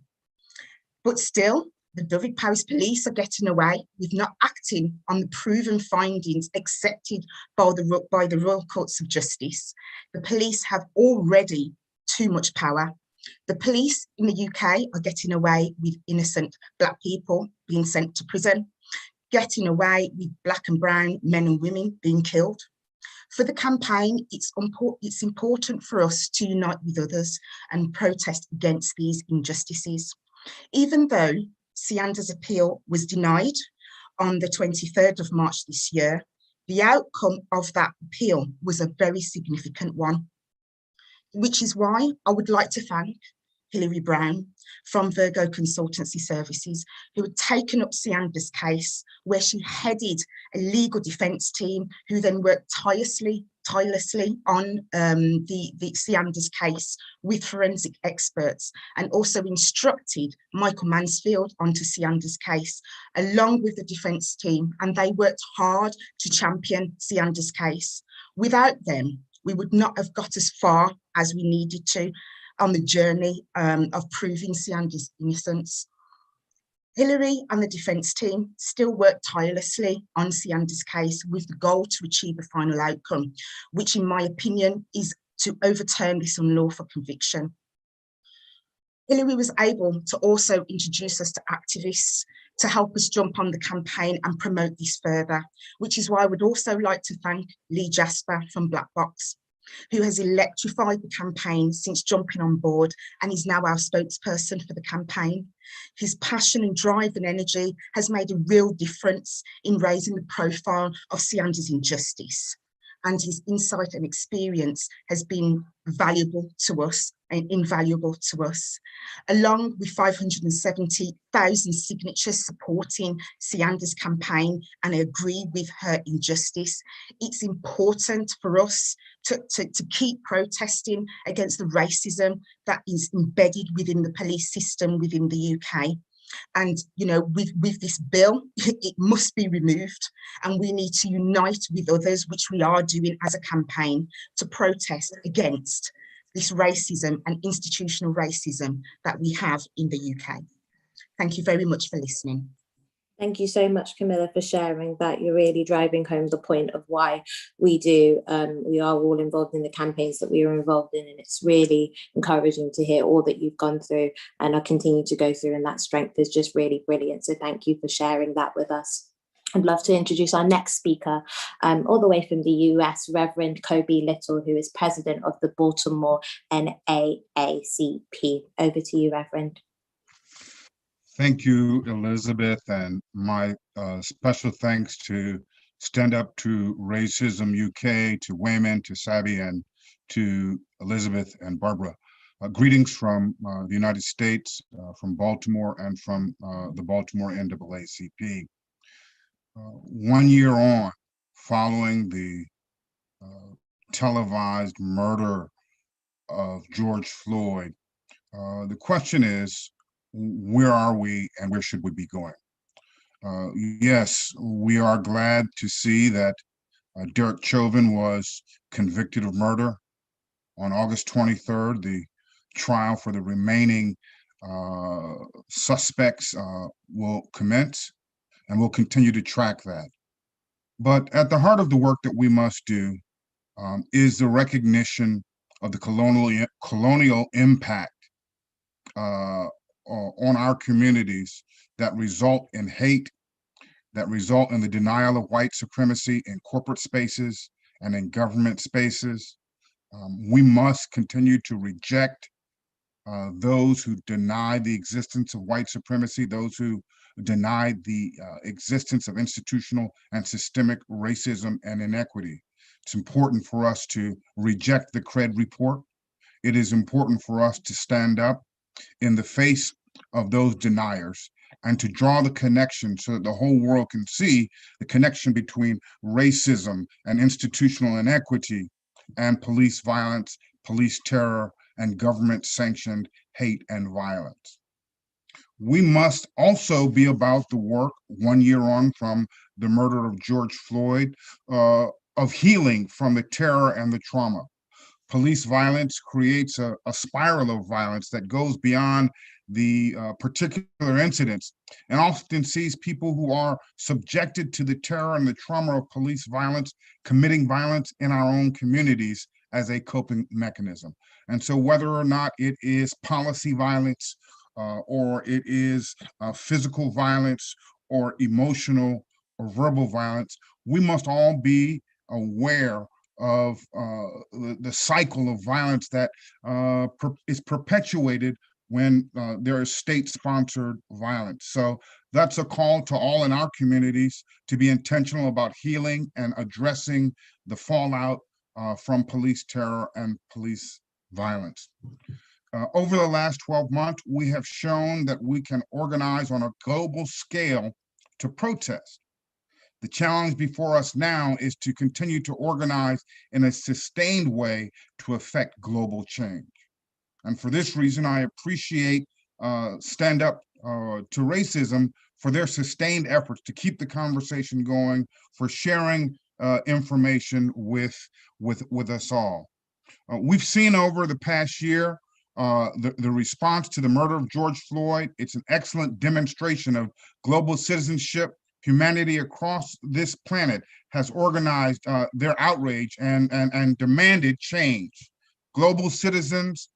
But still, the Dyfed-Powys Police are getting away with not acting on the proven findings accepted by the Royal Courts of Justice. The police have already too much power. The police in the UK are getting away with innocent Black people being sent to prison, getting away with Black and brown men and women being killed. For the campaign, it's important for us to unite with others and protest against these injustices. Even though Siyanda's appeal was denied on the 23rd of March this year, the outcome of that appeal was a very significant one, which is why I would like to thank Hilary Brown from Virgo Consultancy Services, who had taken up Siyanda's case, where she headed a legal defence team who then worked tirelessly on the Siyanda's case with forensic experts, and also instructed Michael Mansfield onto Siyanda's case, along with the defence team, and they worked hard to champion Siyanda's case. Without them, we would not have got as far as we needed to on the journey of proving Siyanda's innocence. Hilary and the defence team still work tirelessly on Siyanda's case with the goal to achieve a final outcome, which in my opinion is to overturn this unlawful conviction. Hilary was able to also introduce us to activists to help us jump on the campaign and promote this further, which is why I would also like to thank Lee Jasper from Black Box, who has electrified the campaign since jumping on board and is now our spokesperson for the campaign. His passion and drive and energy has made a real difference in raising the profile of Siyanda's injustice, and his insight and experience has been valuable to us and invaluable to us. Along with 570,000 signatures supporting Siyanda's campaign, and I agree with her injustice, it's important for us to keep protesting against the racism that is embedded within the police system within the UK. And, you know, with this bill, it must be removed, and we need to unite with others, which we are doing as a campaign, to protest against this racism and institutional racism that we have in the UK. Thank you very much for listening. Thank you so much, Cammilla, for sharing that. You're really driving home the point of why we are all involved in the campaigns that we are involved in, and it's really encouraging to hear all that you've gone through and are continuing to go through, and that strength is just really brilliant. So thank you for sharing that with us. I'd love to introduce our next speaker, all the way from the US, Reverend Kobi Little, who is president of the Baltimore NAACP. Over to you, Reverend. Thank you, Elizabeth, and my special thanks to Stand Up to Racism UK, to Weyman, to Sabby, and to Elizabeth and Barbara. Greetings from the United States, from Baltimore, and from the Baltimore NAACP. 1 year on, following the televised murder of George Floyd, the question is, where are we and where should we be going? Yes, we are glad to see that Derek Chauvin was convicted of murder. On August 23rd, the trial for the remaining suspects will commence, and we'll continue to track that. But at the heart of the work that we must do is the recognition of the colonial impact on our communities that result in hate, that result in the denial of white supremacy in corporate spaces and in government spaces. We must continue to reject those who deny the existence of white supremacy, those who denied the existence of institutional and systemic racism and inequity. It's important for us to reject the CRED report. It is important for us to stand up in the face of those deniers and to draw the connection so that the whole world can see the connection between racism and institutional inequity and police violence, police terror, and government-sanctioned hate and violence. We must also be about the work 1 year on from the murder of George Floyd, of healing from the terror and the trauma. Police violence creates a spiral of violence that goes beyond the particular incidents and often sees people who are subjected to the terror and the trauma of police violence committing violence in our own communities as a coping mechanism. And so whether or not it is policy violence or it is physical violence or emotional or verbal violence, we must all be aware of the cycle of violence that is perpetuated when there is state-sponsored violence. So that's a call to all in our communities to be intentional about healing and addressing the fallout from police terror and police violence. Over the last 12 months, we have shown that we can organize on a global scale to protest. The challenge before us now is to continue to organize in a sustained way to affect global change. And for this reason, I appreciate Stand Up to Racism for their sustained efforts to keep the conversation going, for sharing information with us all. We've seen over the past year the response to the murder of George Floyd. It's an excellent demonstration of global citizenship. Humanity across this planet has organized their outrage and demanded change. Global citizens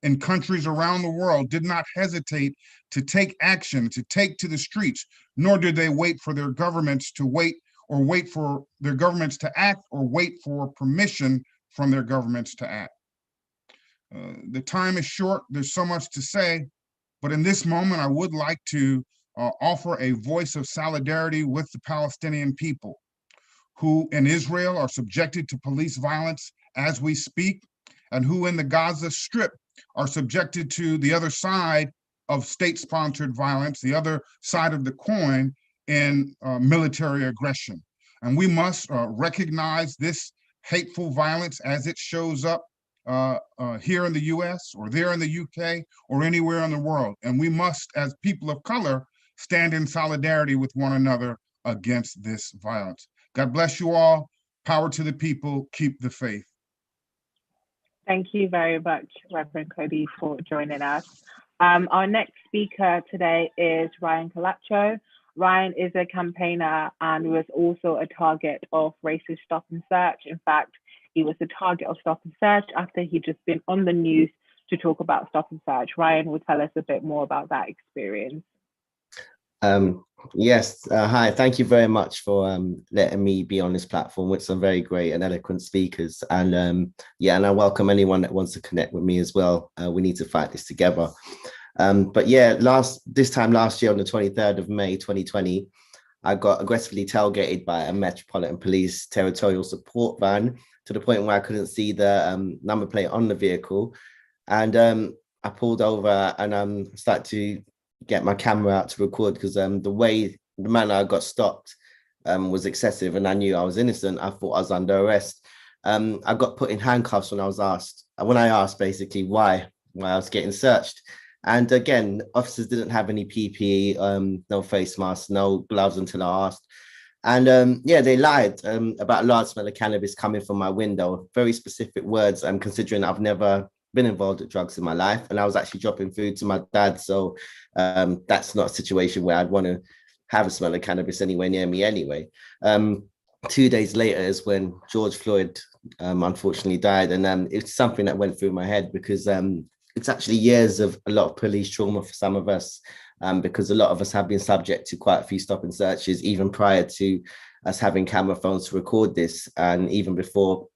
in countries around the world did not hesitate to take action, to take to the streets, nor did they wait for their governments to wait for their governments to act or wait for permission from their governments to act. The time is short, there's so much to say, but in this moment, I would like to offer a voice of solidarity with the Palestinian people who in Israel are subjected to police violence as we speak, and who in the Gaza Strip are subjected to the other side of state-sponsored violence, the other side of the coin in military aggression. And we must recognize this hateful violence as it shows up here in the US or there in the UK or anywhere in the world. And we must, as people of color, stand in solidarity with one another against this violence. God bless you all. Power to the people. Keep the faith. Thank you very much, Reverend Kobi, for joining us. Our next speaker today is Ryan Colaço. Ryan is a campaigner and was also a target of racist stop and search. In fact, he was the target of stop and search after he'd just been on the news to talk about stop and search. Ryan will tell us a bit more about that experience. Yes, hi, thank you very much for letting me be on this platform with some very great and eloquent speakers. And yeah, and I welcome anyone that wants to connect with me as well. We need to fight this together. But yeah, this time last year on the 23rd of May, 2020, I got aggressively tailgated by a Metropolitan Police territorial support van to the point where I couldn't see the number plate on the vehicle. And I pulled over and started to get my camera out to record because the manner I got stopped was excessive, and I knew I was innocent. I thought I was under arrest. I got put in handcuffs when I asked basically why I was getting searched. And again, officers didn't have any PPE, no face masks, no gloves until I asked. And yeah, they lied about a large smell of cannabis coming from my window. Very specific words, considering I've never been involved with drugs in my life, and I was actually dropping food to my dad. So that's not a situation where I'd want to have a smell of cannabis anywhere near me anyway. 2 days later is when George Floyd unfortunately died. And it's something that went through my head because it's actually years of a lot of police trauma for some of us, because a lot of us have been subject to quite a few stop and searches, even prior to us having camera phones to record this, and even before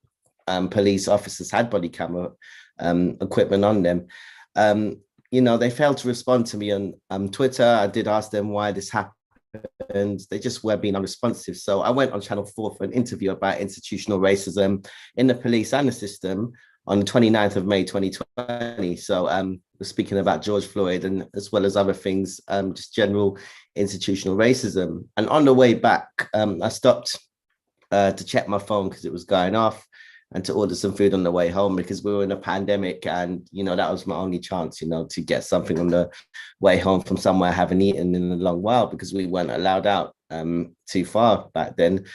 police officers had body camera equipment on them. they failed to respond to me on Twitter. I did ask them why this happened. They just were being unresponsive. So I went on Channel 4 for an interview about institutional racism in the police and the system on the 29th of May 2020. So we're speaking about George Floyd and as well as other things, just general institutional racism. And on the way back, I stopped to check my phone because it was going off, and to order some food on the way home because we were in a pandemic, and that was my only chance, to get something on the way home from somewhere I haven't eaten in a long while because we weren't allowed out too far back then.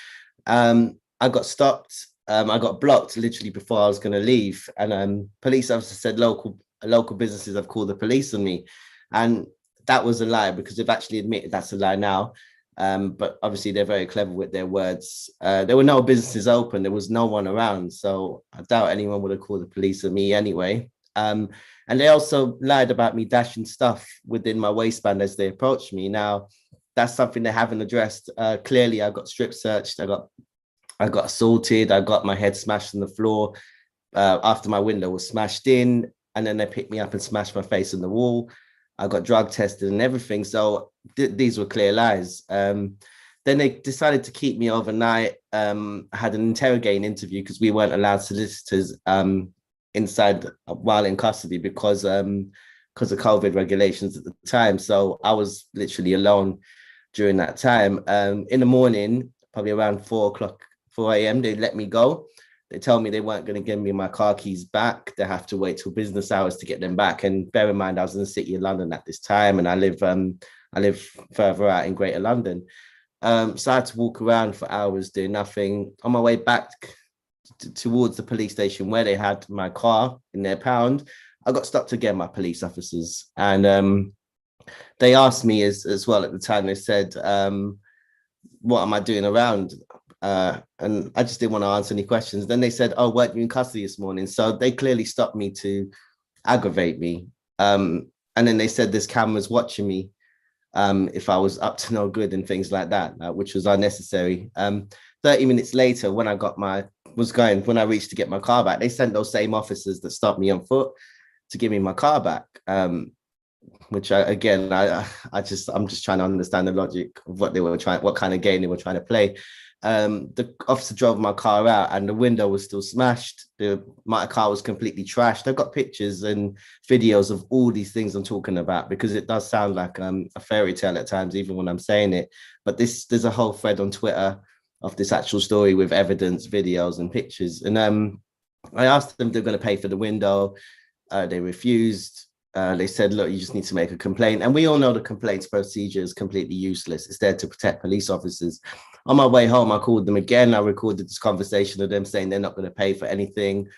I got stopped. I got blocked literally before I was going to leave, and police officer said local businesses have called the police on me, and that was a lie because they've actually admitted that's a lie now. But obviously they're very clever with their words. There were no businesses open. There was no one around. So I doubt anyone would have called the police on me anyway. And they also lied about me dashing stuff within my waistband as they approached me. Now, that's something they haven't addressed. Clearly, I got strip searched. I got assaulted. I got my head smashed on the floor after my window was smashed in. And then they picked me up and smashed my face on the wall. I got drug tested and everything. So these were clear lies. Then they decided to keep me overnight. I had an interrogating interview because we weren't allowed solicitors inside while in custody because of COVID regulations at the time. So I was literally alone during that time. In the morning, probably around 4 a.m., they let me go. They told me they weren't going to give me my car keys back. They have to wait till business hours to get them back. And bear in mind, I was in the city of London at this time, and I live further out in Greater London. So I had to walk around for hours doing nothing. On my way back towards the police station where they had my car in their pound, I got stopped again by police officers. And they asked me as well at the time, they said, what am I doing around? And I just didn't want to answer any questions. Then they said, oh, weren't you in custody this morning? So they clearly stopped me to aggravate me. And then they said there's cameras watching me if I was up to no good and things like that, which was unnecessary. 30 minutes later, when I reached to get my car back, they sent those same officers that stopped me on foot to give me my car back. Which I'm just trying to understand the logic of what kind of game they were trying to play. The officer drove my car out and the window was still smashed. My car was completely trashed. I've got pictures and videos of all these things I'm talking about because it does sound like a fairy tale at times, even when I'm saying it. But there's a whole thread on Twitter of this actual story with evidence, videos and pictures. And I asked them if they're going to pay for the window. They refused. They said, look, you just need to make a complaint. And we all know the complaints procedure is completely useless. It's there to protect police officers. On my way home, I called them again. I recorded this conversation of them saying they're not going to pay for anything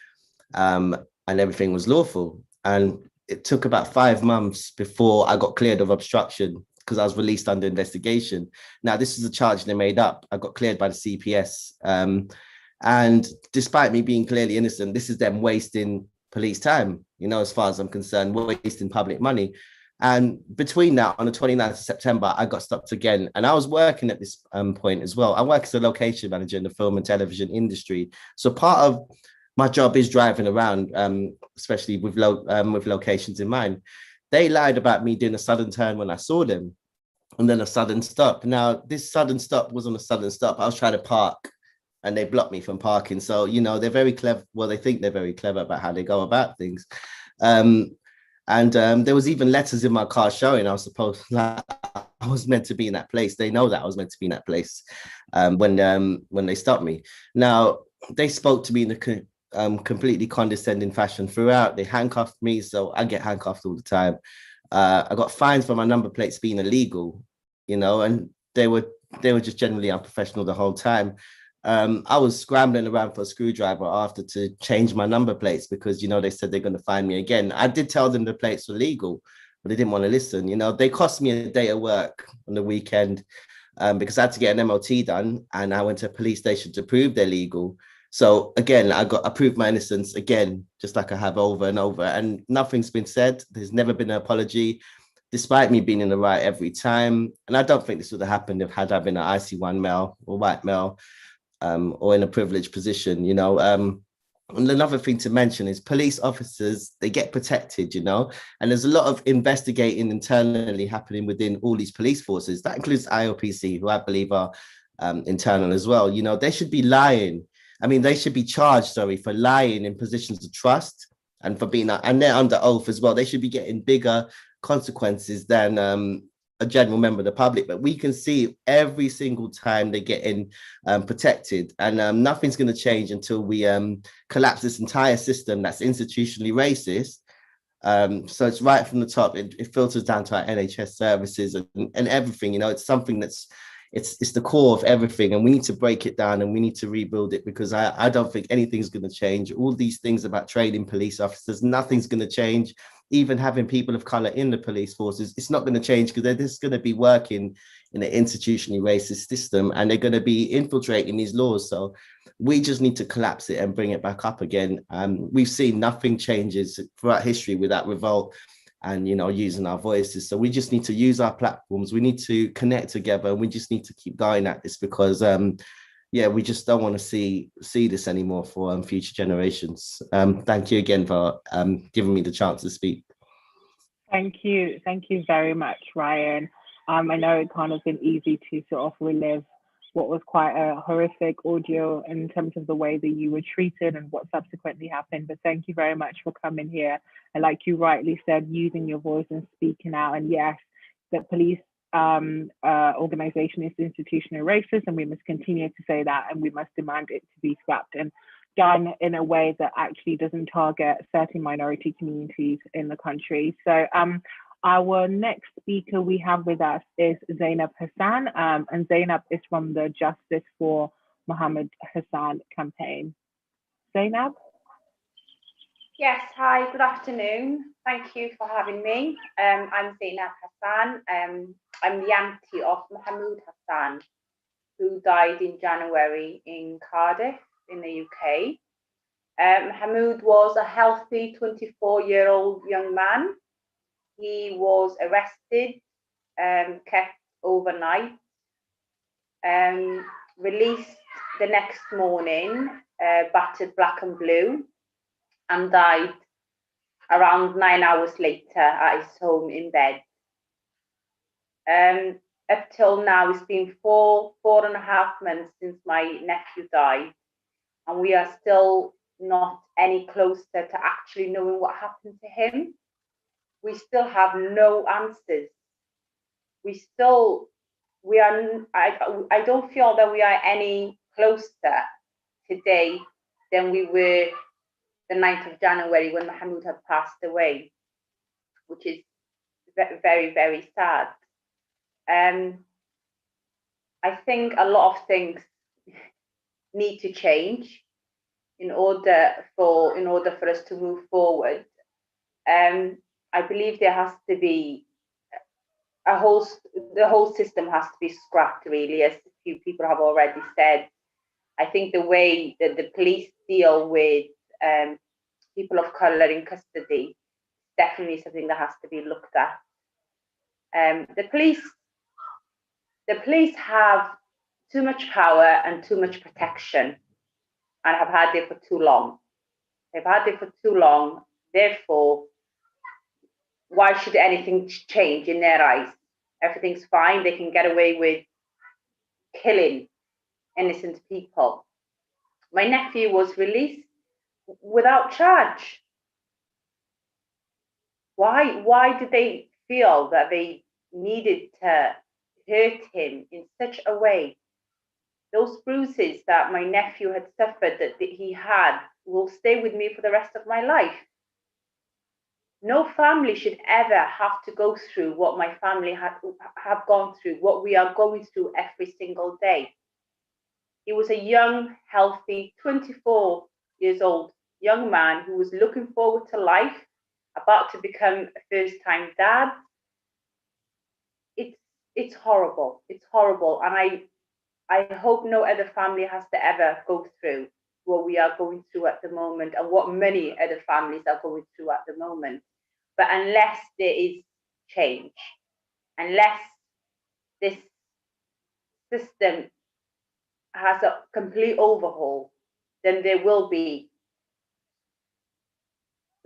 and everything was lawful. And it took about 5 months before I got cleared of obstruction because I was released under investigation. Now, this is a charge they made up. I got cleared by the CPS. And despite me being clearly innocent, this is them wasting police time, as far as I'm concerned, wasting public money. And between that, on the 29th of September, I got stopped again. And I was working at this point as well. I work as a location manager in the film and television industry. So part of my job is driving around, especially with locations in mind. They lied about me doing a sudden turn when I saw them and then a sudden stop. Now, this sudden stop wasn't a sudden stop. I was trying to park and they blocked me from parking. So, they're very clever. Well, they think they're very clever about how they go about things. And there was even letters in my car showing I was meant to be in that place. They know that I was meant to be in that place when they stopped me. Now, they spoke to me in a completely condescending fashion throughout. They handcuffed me, so I get handcuffed all the time. I got fines for my number plates being illegal, and they were just generally unprofessional the whole time. I was scrambling around for a screwdriver after to change my number plates because, they said they're going to find me again. I did tell them the plates were legal, but they didn't want to listen. They cost me a day of work on the weekend because I had to get an MOT done and I went to a police station to prove they're legal. So again, I proved my innocence again, just like I have over and over, and nothing's been said. There's never been an apology, despite me being in the right every time. And I don't think this would have happened had I been an IC1 male or white male. Or in a privileged position, And another thing to mention is police officers, they get protected, you know, and there's a lot of investigating internally happening within all these police forces. That includes IOPC, who I believe are internal as well. You know, they should be lying. I mean, they should be charged, sorry, for lying in positions of trust and for being, and they're under oath as well. They should be getting bigger consequences than a general member of the public, but we can see every single time they're getting protected, and nothing's going to change until we collapse this entire system that's institutionally racist. So it's right from the top. It filters down to our NHS services and everything. You know, it's something that's it's the core of everything, and we need to break it down and we need to rebuild it, because I don't think anything's going to change. All these things about training police officers, nothing's going to change. Even having people of color in the police forces, it's not going to change, because they're just going to be working in an institutionally racist system, and they're going to be infiltrating these laws. So we just need to collapse it and bring it back up again. We've seen nothing changes throughout history without revolt and, you know, using our voices. So we just need to use our platforms. We need to connect together, and we just need to keep going at this, because yeah, we just don't want to see this anymore for future generations. Thank you again for giving me the chance to speak. Thank you very much, Ryan. I know it kind of been easy to sort of relive what was quite a horrific audio in terms of the way that you were treated and what subsequently happened. But thank you very much for coming here. And like you rightly said, using your voice and speaking out. And yes, the police organization is institutional racist, and we must continue to say that, and we must demand it to be scrapped and done in a way that actually doesn't target certain minority communities in the country. So our next speaker we have with us is Zainab Hassan, and Zainab is from the Justice for Mohammed Hassan campaign. Zainab? Yes, hi, good afternoon. Thank you for having me. I'm Zainab Hassan. I'm the auntie of Mohammed Hassan, who died in January in Cardiff in the UK. Mohammed was a healthy 24-year-old young man. He was arrested, kept overnight, released the next morning, battered black and blue, and died around 9 hours later at his home in bed. Up till now, it's been four and a half months since my nephew died, and we are still not any closer to actually knowing what happened to him. We still have no answers. I don't feel that we are any closer today than we were the 9th of January when Mohammed had passed away, which is very, very sad. I think a lot of things need to change in order for us to move forward. I believe there has to be the whole system has to be scrapped, really, as a few people have already said. I think the way that the police deal with people of color in custody is definitely something that has to be looked at. The police have too much power and too much protection, and have had it for too long. They've had it for too long. Therefore, why should anything change in their eyes? Everything's fine. They can get away with killing innocent people. My nephew was released without charge. Why did they feel that they needed to hurt him in such a way? Those bruises that my nephew had suffered, that he had, will stay with me for the rest of my life. No family should ever have to go through what my family have gone through, what we are going through every single day. He was a young, healthy, 24 years old young man who was looking forward to life, about to become a first-time dad. It's horrible. It's horrible. And I hope no other family has to ever go through what we are going through at the moment, and what many other families are going through at the moment. But unless there is change, unless this system has a complete overhaul, then there will be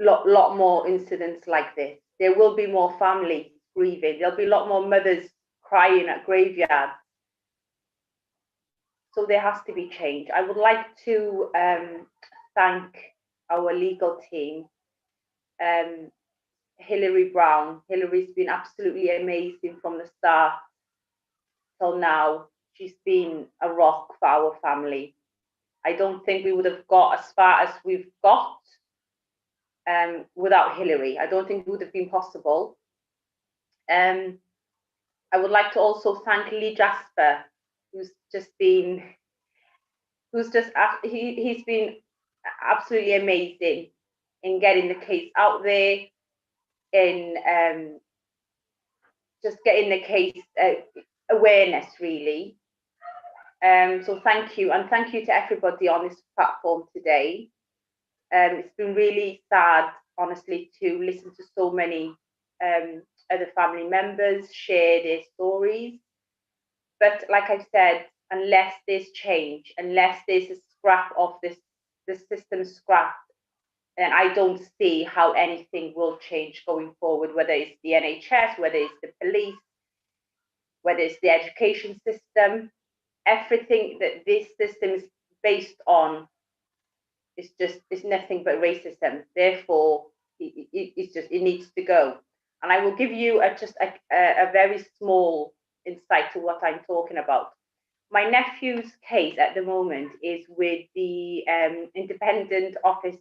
lot more incidents like this. There will be more families grieving. There'll be a lot more mothers crying at graveyards. So there has to be change. I would like to thank our legal team, Hilary Brown. Hilary's been absolutely amazing from the start till now. She's been a rock for our family. I don't think we would have got as far as we've got without Hilary. I don't think it would have been possible. I would like to also thank Lee Jasper, he's been absolutely amazing in getting the case out there, in just getting the case awareness, really. So thank you, and thank you to everybody on this platform today. It's been really sad, honestly, to listen to so many other family members share their stories. But like I've said, unless there's change, unless there's a scrap of the system scrap, then I don't see how anything will change going forward, whether it's the NHS, whether it's the police, whether it's the education system. Everything that this system is based on is nothing but racism. Therefore, it needs to go. And I will give you just a very small insight to what I'm talking about. My nephew's case at the moment is with the Independent Office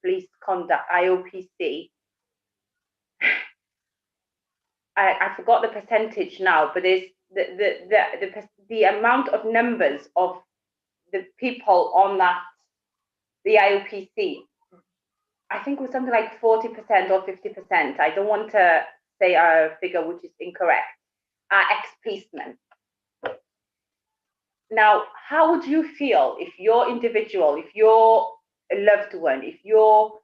Police Conduct, IOPC. I forgot the percentage now, but there's the amount of numbers of the people on the IOPC, I think it was something like 40% or 50%. I don't want to say a figure which is incorrect, are ex-policemen. Now, how would you feel if your individual, if your loved one, if your,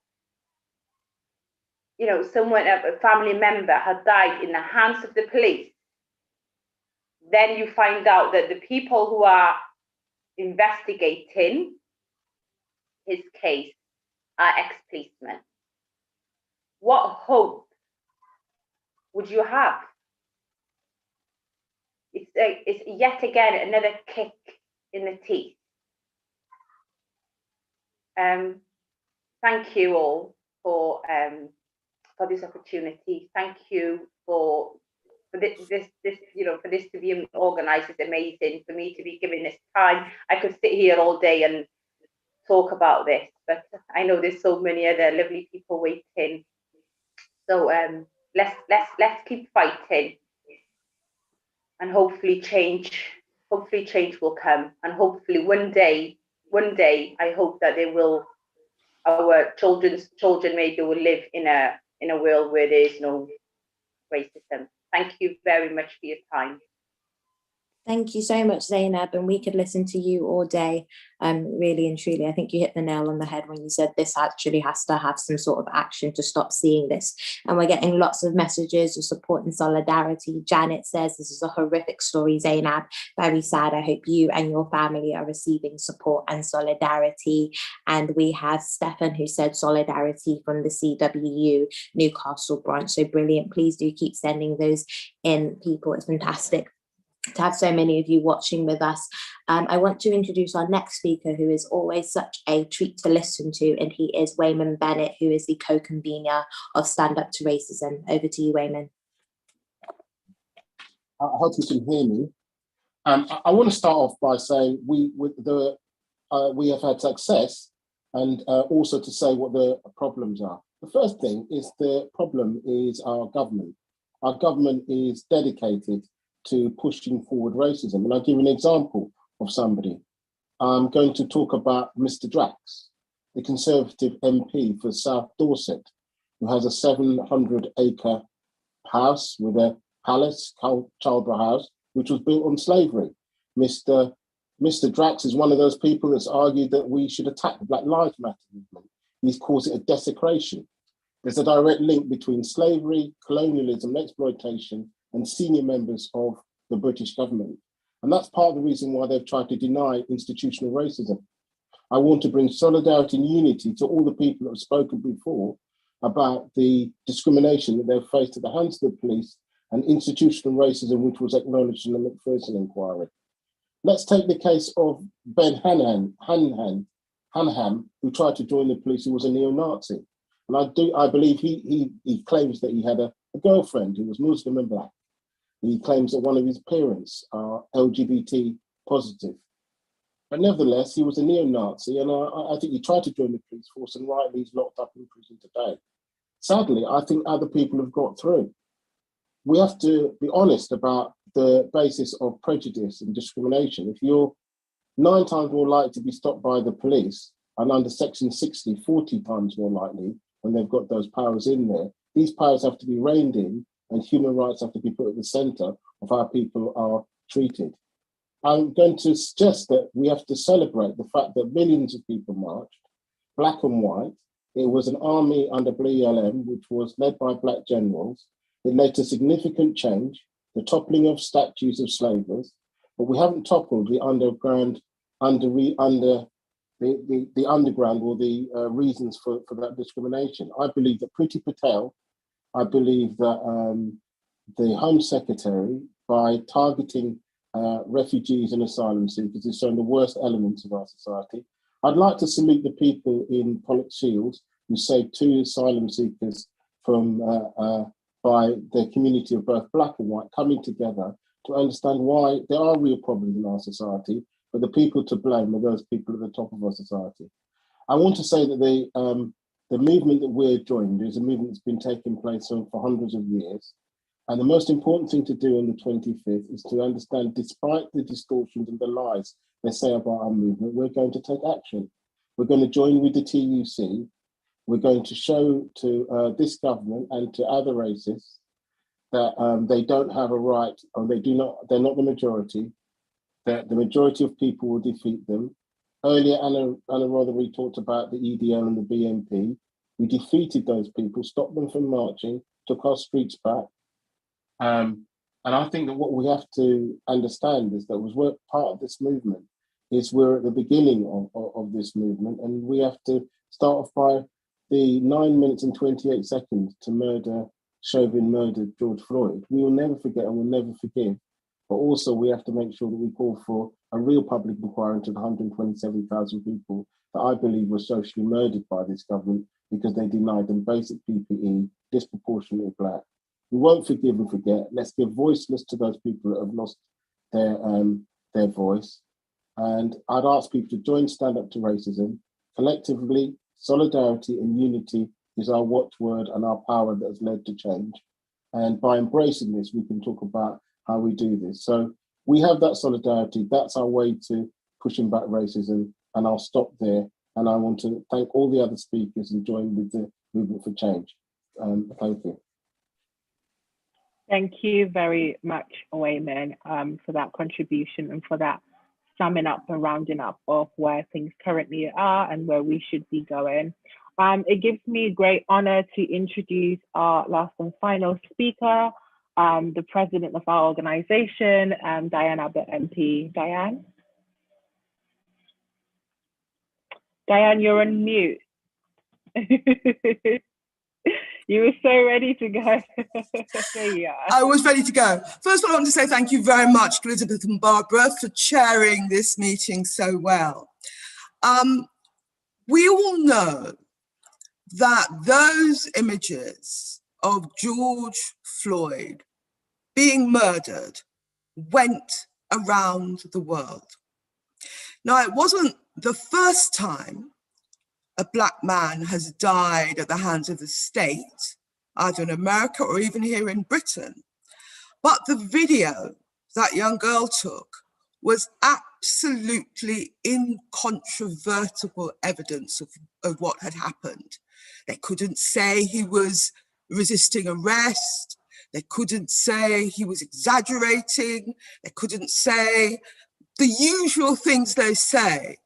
someone, a family member had died in the hands of the police? Then you find out that the people who are investigating his case are ex-policemen. What hope would you have? It's yet again another kick in the teeth. Thank you all for this opportunity. Thank you for this for this to be organized. Is amazing for me to be given this time. I could sit here all day and talk about this, but I know there's so many other lovely people waiting. So let's keep fighting, and hopefully change will come, and hopefully one day I hope that our children's children maybe will live in a world where there is no racism. Thank you very much for your time. Thank you so much, Zainab, and we could listen to you all day, really and truly. I think you hit the nail on the head when you said this actually has to have some sort of action to stop seeing this. And we're getting lots of messages of support and solidarity. Janet says, this is a horrific story, Zainab, very sad. I hope you and your family are receiving support and solidarity. And we have Stefan who said solidarity from the CWU Newcastle branch. So brilliant. Please do keep sending those in, people. It's fantastic to have so many of you watching with us. I want to introduce our next speaker, who is always such a treat to listen to, and he is Weyman Bennett, who is the co-convenor of Stand Up to Racism. Over to you, Weyman. I hope you can hear me. I want to start off by saying we have had success, and also to say what the problems are. The first thing is the problem is our government. Our government is dedicated to pushing forward racism. And I'll give an example of somebody. I'm going to talk about Mr. Drax, the Conservative MP for South Dorset, who has a 700-acre house with a palace, Childborough House, which was built on slavery. Mr. Drax is one of those people that's argued that we should attack the Black Lives Matter movement. He's called it a desecration. There's a direct link between slavery, colonialism, exploitation, and senior members of the British government. And that's part of the reason why they've tried to deny institutional racism. I want to bring solidarity and unity to all the people that have spoken before about the discrimination that they've faced at the hands of the police and institutional racism, which was acknowledged in the Macpherson inquiry. Let's take the case of Ben Hanham, who tried to join the police, who was a neo-Nazi. And I believe he claims that he had a girlfriend who was Muslim and black. He claims that one of his parents are LGBT positive. But nevertheless, he was a neo-Nazi, and I think he tried to join the police force, and rightly he's locked up in prison today. Sadly, I think other people have got through. We have to be honest about the basis of prejudice and discrimination. If you're 9 times more likely to be stopped by the police, and under Section 60, 40 times more likely when they've got those powers in there, these powers have to be reined in, and human rights have to be put at the centre of how people are treated. I'm going to suggest that we have to celebrate the fact that millions of people marched, black and white. It was an army under BLM, which was led by black generals. It led to significant change, the toppling of statues of slavers, but we haven't toppled the underground, the underground or the reasons for that discrimination. I believe that Priti Patel, I believe that the Home Secretary, by targeting refugees and asylum seekers, is showing the worst elements of our society. I'd like to salute the people in Pollock Shields who saved 2 asylum seekers from by the community of both black and white coming together to understand why there are real problems in our society, but the people to blame are those people at the top of our society. I want to say that the movement that we're joined is a movement that's been taking place for hundreds of years. And the most important thing to do on the 25th is to understand, despite the distortions and the lies they say about our movement, we're going to take action. We're going to join with the TUC. We're going to show to this government and to other racists that they don't have a right, or they're not the majority, that the majority of people will defeat them. Earlier, Anna Rothery talked about the EDL and the BNP. We defeated those people, stopped them from marching, took our streets back. And I think that what we have to understand is that we're part of this movement, is we're at the beginning of this movement, and we have to start off by the 9 minutes and 28 seconds to murder Chauvin murdered George Floyd. We will never forget and we'll never forgive. But also we have to make sure that we call for a real public inquiry into the 127,000 people that I believe were socially murdered by this government because they denied them basic PPE, disproportionately black. We won't forgive and forget. Let's give voiceless to those people that have lost their voice. And I'd ask people to join Stand Up to Racism. Collectively, solidarity and unity is our watchword and our power that has led to change. And by embracing this, we can talk about how we do this. So we have that solidarity. That's our way to pushing back racism. And I'll stop there. And I want to thank all the other speakers and join with the movement for change. Thank you. Thank you very much, Weyman, for that contribution and for that summing up and rounding up of where things currently are and where we should be going. It gives me great honor to introduce our last and final speaker, the president of our organization, Diane Abbott MP. Diane? Diane, you're on mute. You were so ready to go. There you are. I was ready to go. First of all, I want to say thank you very much, Elizabeth and Barbara, for chairing this meeting so well. We all know that those images of George Floyd being murdered went around the world. Now, it wasn't the first time a black man has died at the hands of the state, either in America or even here in Britain. But the video that young girl took was absolutely incontrovertible evidence of what had happened. They couldn't say he was resisting arrest. They couldn't say he was exaggerating. They couldn't say the usual things they say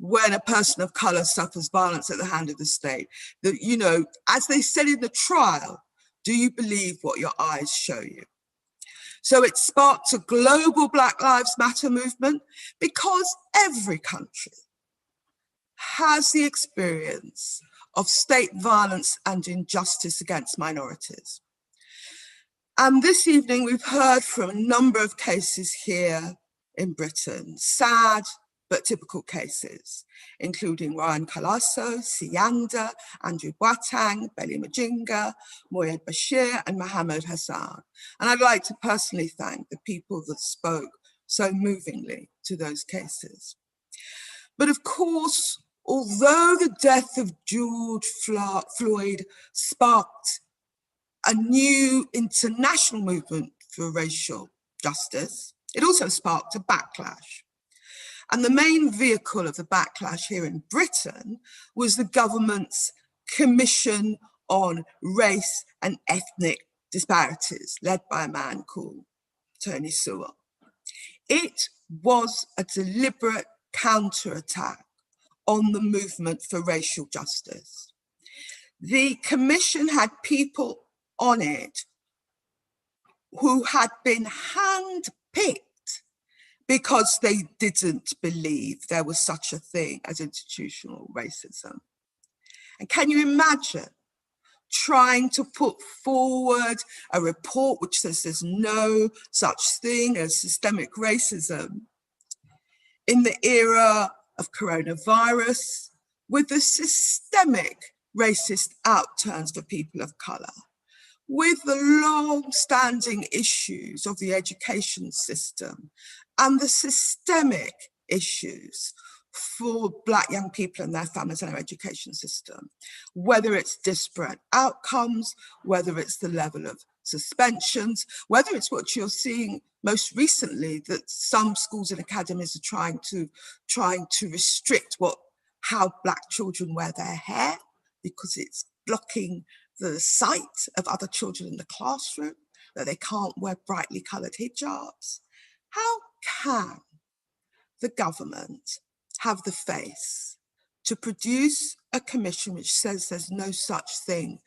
when a person of color suffers violence at the hand of the state. That, you know, as they said in the trial, do you believe what your eyes show you? So it sparked a global Black Lives Matter movement because every country has the experience of state violence and injustice against minorities. And this evening, we've heard from a number of cases here in Britain, sad but typical cases, including Ryan Colaço, Siyanda, Andrew Boateng, Belly Mujinga, Moyed Bashir, and Mohammed Hassan. And I'd like to personally thank the people that spoke so movingly to those cases. But of course, although the death of George Floyd sparked a new international movement for racial justice, it also sparked a backlash. And the main vehicle of the backlash here in Britain was the government's Commission on Race and Ethnic Disparities, led by a man called Tony Sewell. It was a deliberate counterattack on the movement for racial justice. The commission had people on it who had been handpicked because they didn't believe there was such a thing as institutional racism. And can you imagine trying to put forward a report which says there's no such thing as systemic racism in the era of coronavirus, with the systemic racist outturns for people of colour, with the long-standing issues of the education system and the systemic issues for Black young people and their families in our education system, whether it's disparate outcomes, whether it's the level of suspensions, whether it's what you're seeing most recently, that some schools and academies are trying to restrict how Black children wear their hair because it's blocking the sight of other children in the classroom, that they can't wear brightly coloured hijabs. How can the government have the face to produce a commission which says there's no such thing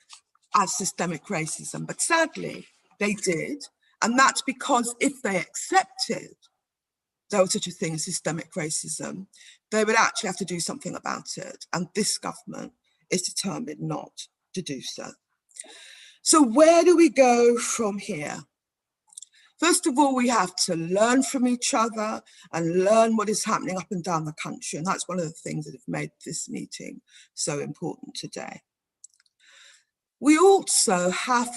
as systemic racism? But sadly, they did. And that's because if they accepted there was such a thing as systemic racism, they would actually have to do something about it. And this government is determined not to do so. So where do we go from here? First of all, we have to learn from each other and learn what is happening up and down the country. And that's one of the things that have made this meeting so important today. We also have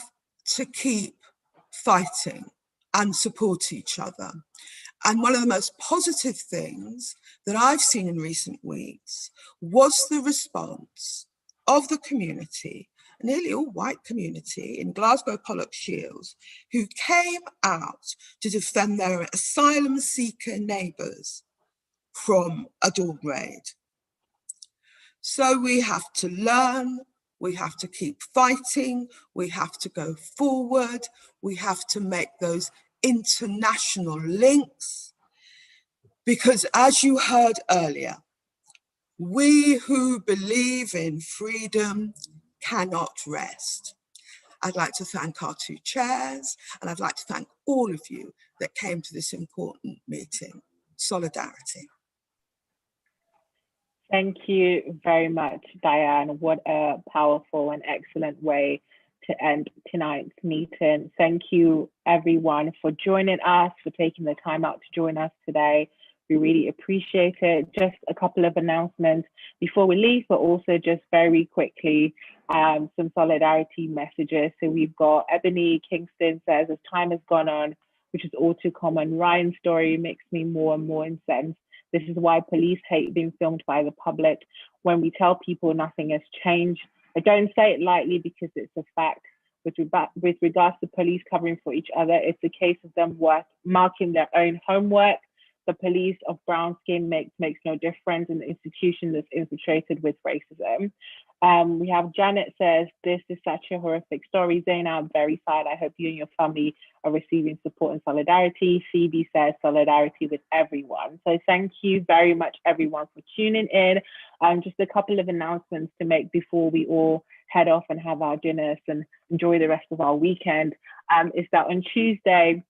to keep fighting and support each other. And one of the most positive things that I've seen in recent weeks was the response of the community, a nearly all white community in Glasgow Pollock Shields, who came out to defend their asylum seeker neighbours from a dawn raid. So we have to learn, we have to keep fighting, we have to go forward, we have to make those international links, because as you heard earlier, we who believe in freedom cannot rest. I'd like to thank our two chairs, and I'd like to thank all of you that came to this important meeting. Solidarity. Thank you very much, Diane. What a powerful and excellent way to end tonight's meeting. Thank you, everyone, for joining us, for taking the time out to join us today. We really appreciate it. Just a couple of announcements before we leave, but also just very quickly, some solidarity messages. So we've got Ebony Kingston says, as time has gone on, which is all too common, Ryan's story makes me more and more incensed. This is why police hate being filmed by the public. When we tell people nothing has changed, I don't say it lightly because it's a fact. With regards to police covering for each other, it's a case of them marking their own homework. The police of brown skin makes no difference in the institution that's infiltrated with racism. We have Janet says, this is such a horrific story. Zaina, I'm very sad. I hope you and your family are receiving support and solidarity. Phoebe says, solidarity with everyone. So thank you very much, everyone, for tuning in. Just a couple of announcements to make before we all head off and have our dinners and enjoy the rest of our weekend. Is that on Tuesday,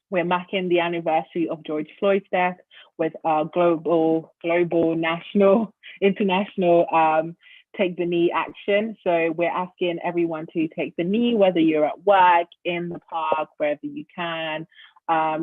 We're marking the anniversary of George Floyd's death with our global, national, international Take the Knee action. So we're asking everyone to take the knee, whether you're at work, in the park, wherever you can.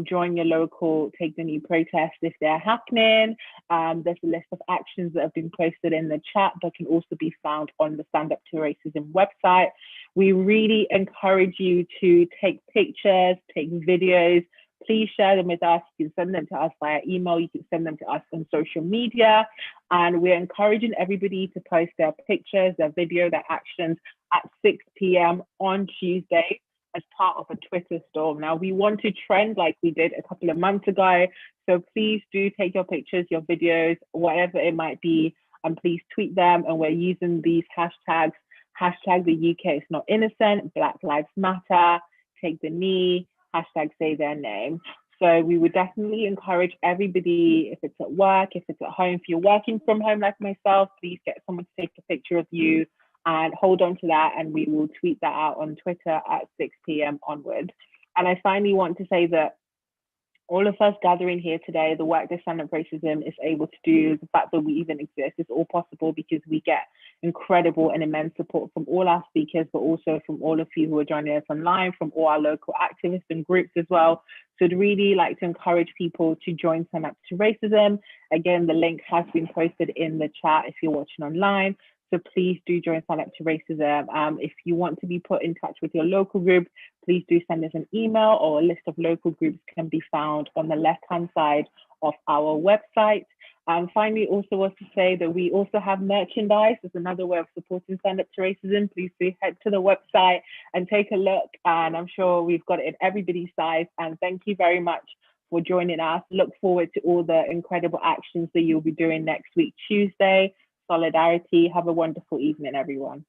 Join your local Take the Knee protests if they're happening. There's a list of actions that have been posted in the chat that can also be found on the Stand Up to Racism website. We really encourage you to take pictures, take videos. Please share them with us. You can send them to us via email. You can send them to us on social media. And we're encouraging everybody to post their pictures, their video, their actions at 6 p.m. on Tuesday as part of a Twitter storm. Now, we want to trend like we did a couple of months ago. So please do take your pictures, your videos, whatever it might be, and please tweet them. And we're using these hashtags. Hashtag the UK is not innocent, Black Lives Matter, Take the Knee, hashtag say their name. So we would definitely encourage everybody, if it's at work, if it's at home, if you're working from home like myself, please get someone to take a picture of you and hold on to that, and we will tweet that out on Twitter at 6 p.m. onwards. And I finally want to say that all of us gathering here today, the work that Stand Up Racism is able to do, the fact that we even exist, is all possible because we get incredible and immense support from all our speakers, but also from all of you who are joining us online, from all our local activists and groups as well. So I'd really like to encourage people to join Stand Up to Racism. Again, the link has been posted in the chat if you're watching online. So please do join Stand Up to Racism. If you want to be put in touch with your local group, please do send us an email, or a list of local groups can be found on the left-hand side of our website. Finally, also want to say that we also have merchandise as another way of supporting Stand Up to Racism. Please do head to the website and take a look. And I'm sure we've got it in everybody's size. And thank you very much for joining us. Look forward to all the incredible actions that you'll be doing next week, Tuesday. Solidarity. Have a wonderful evening, everyone.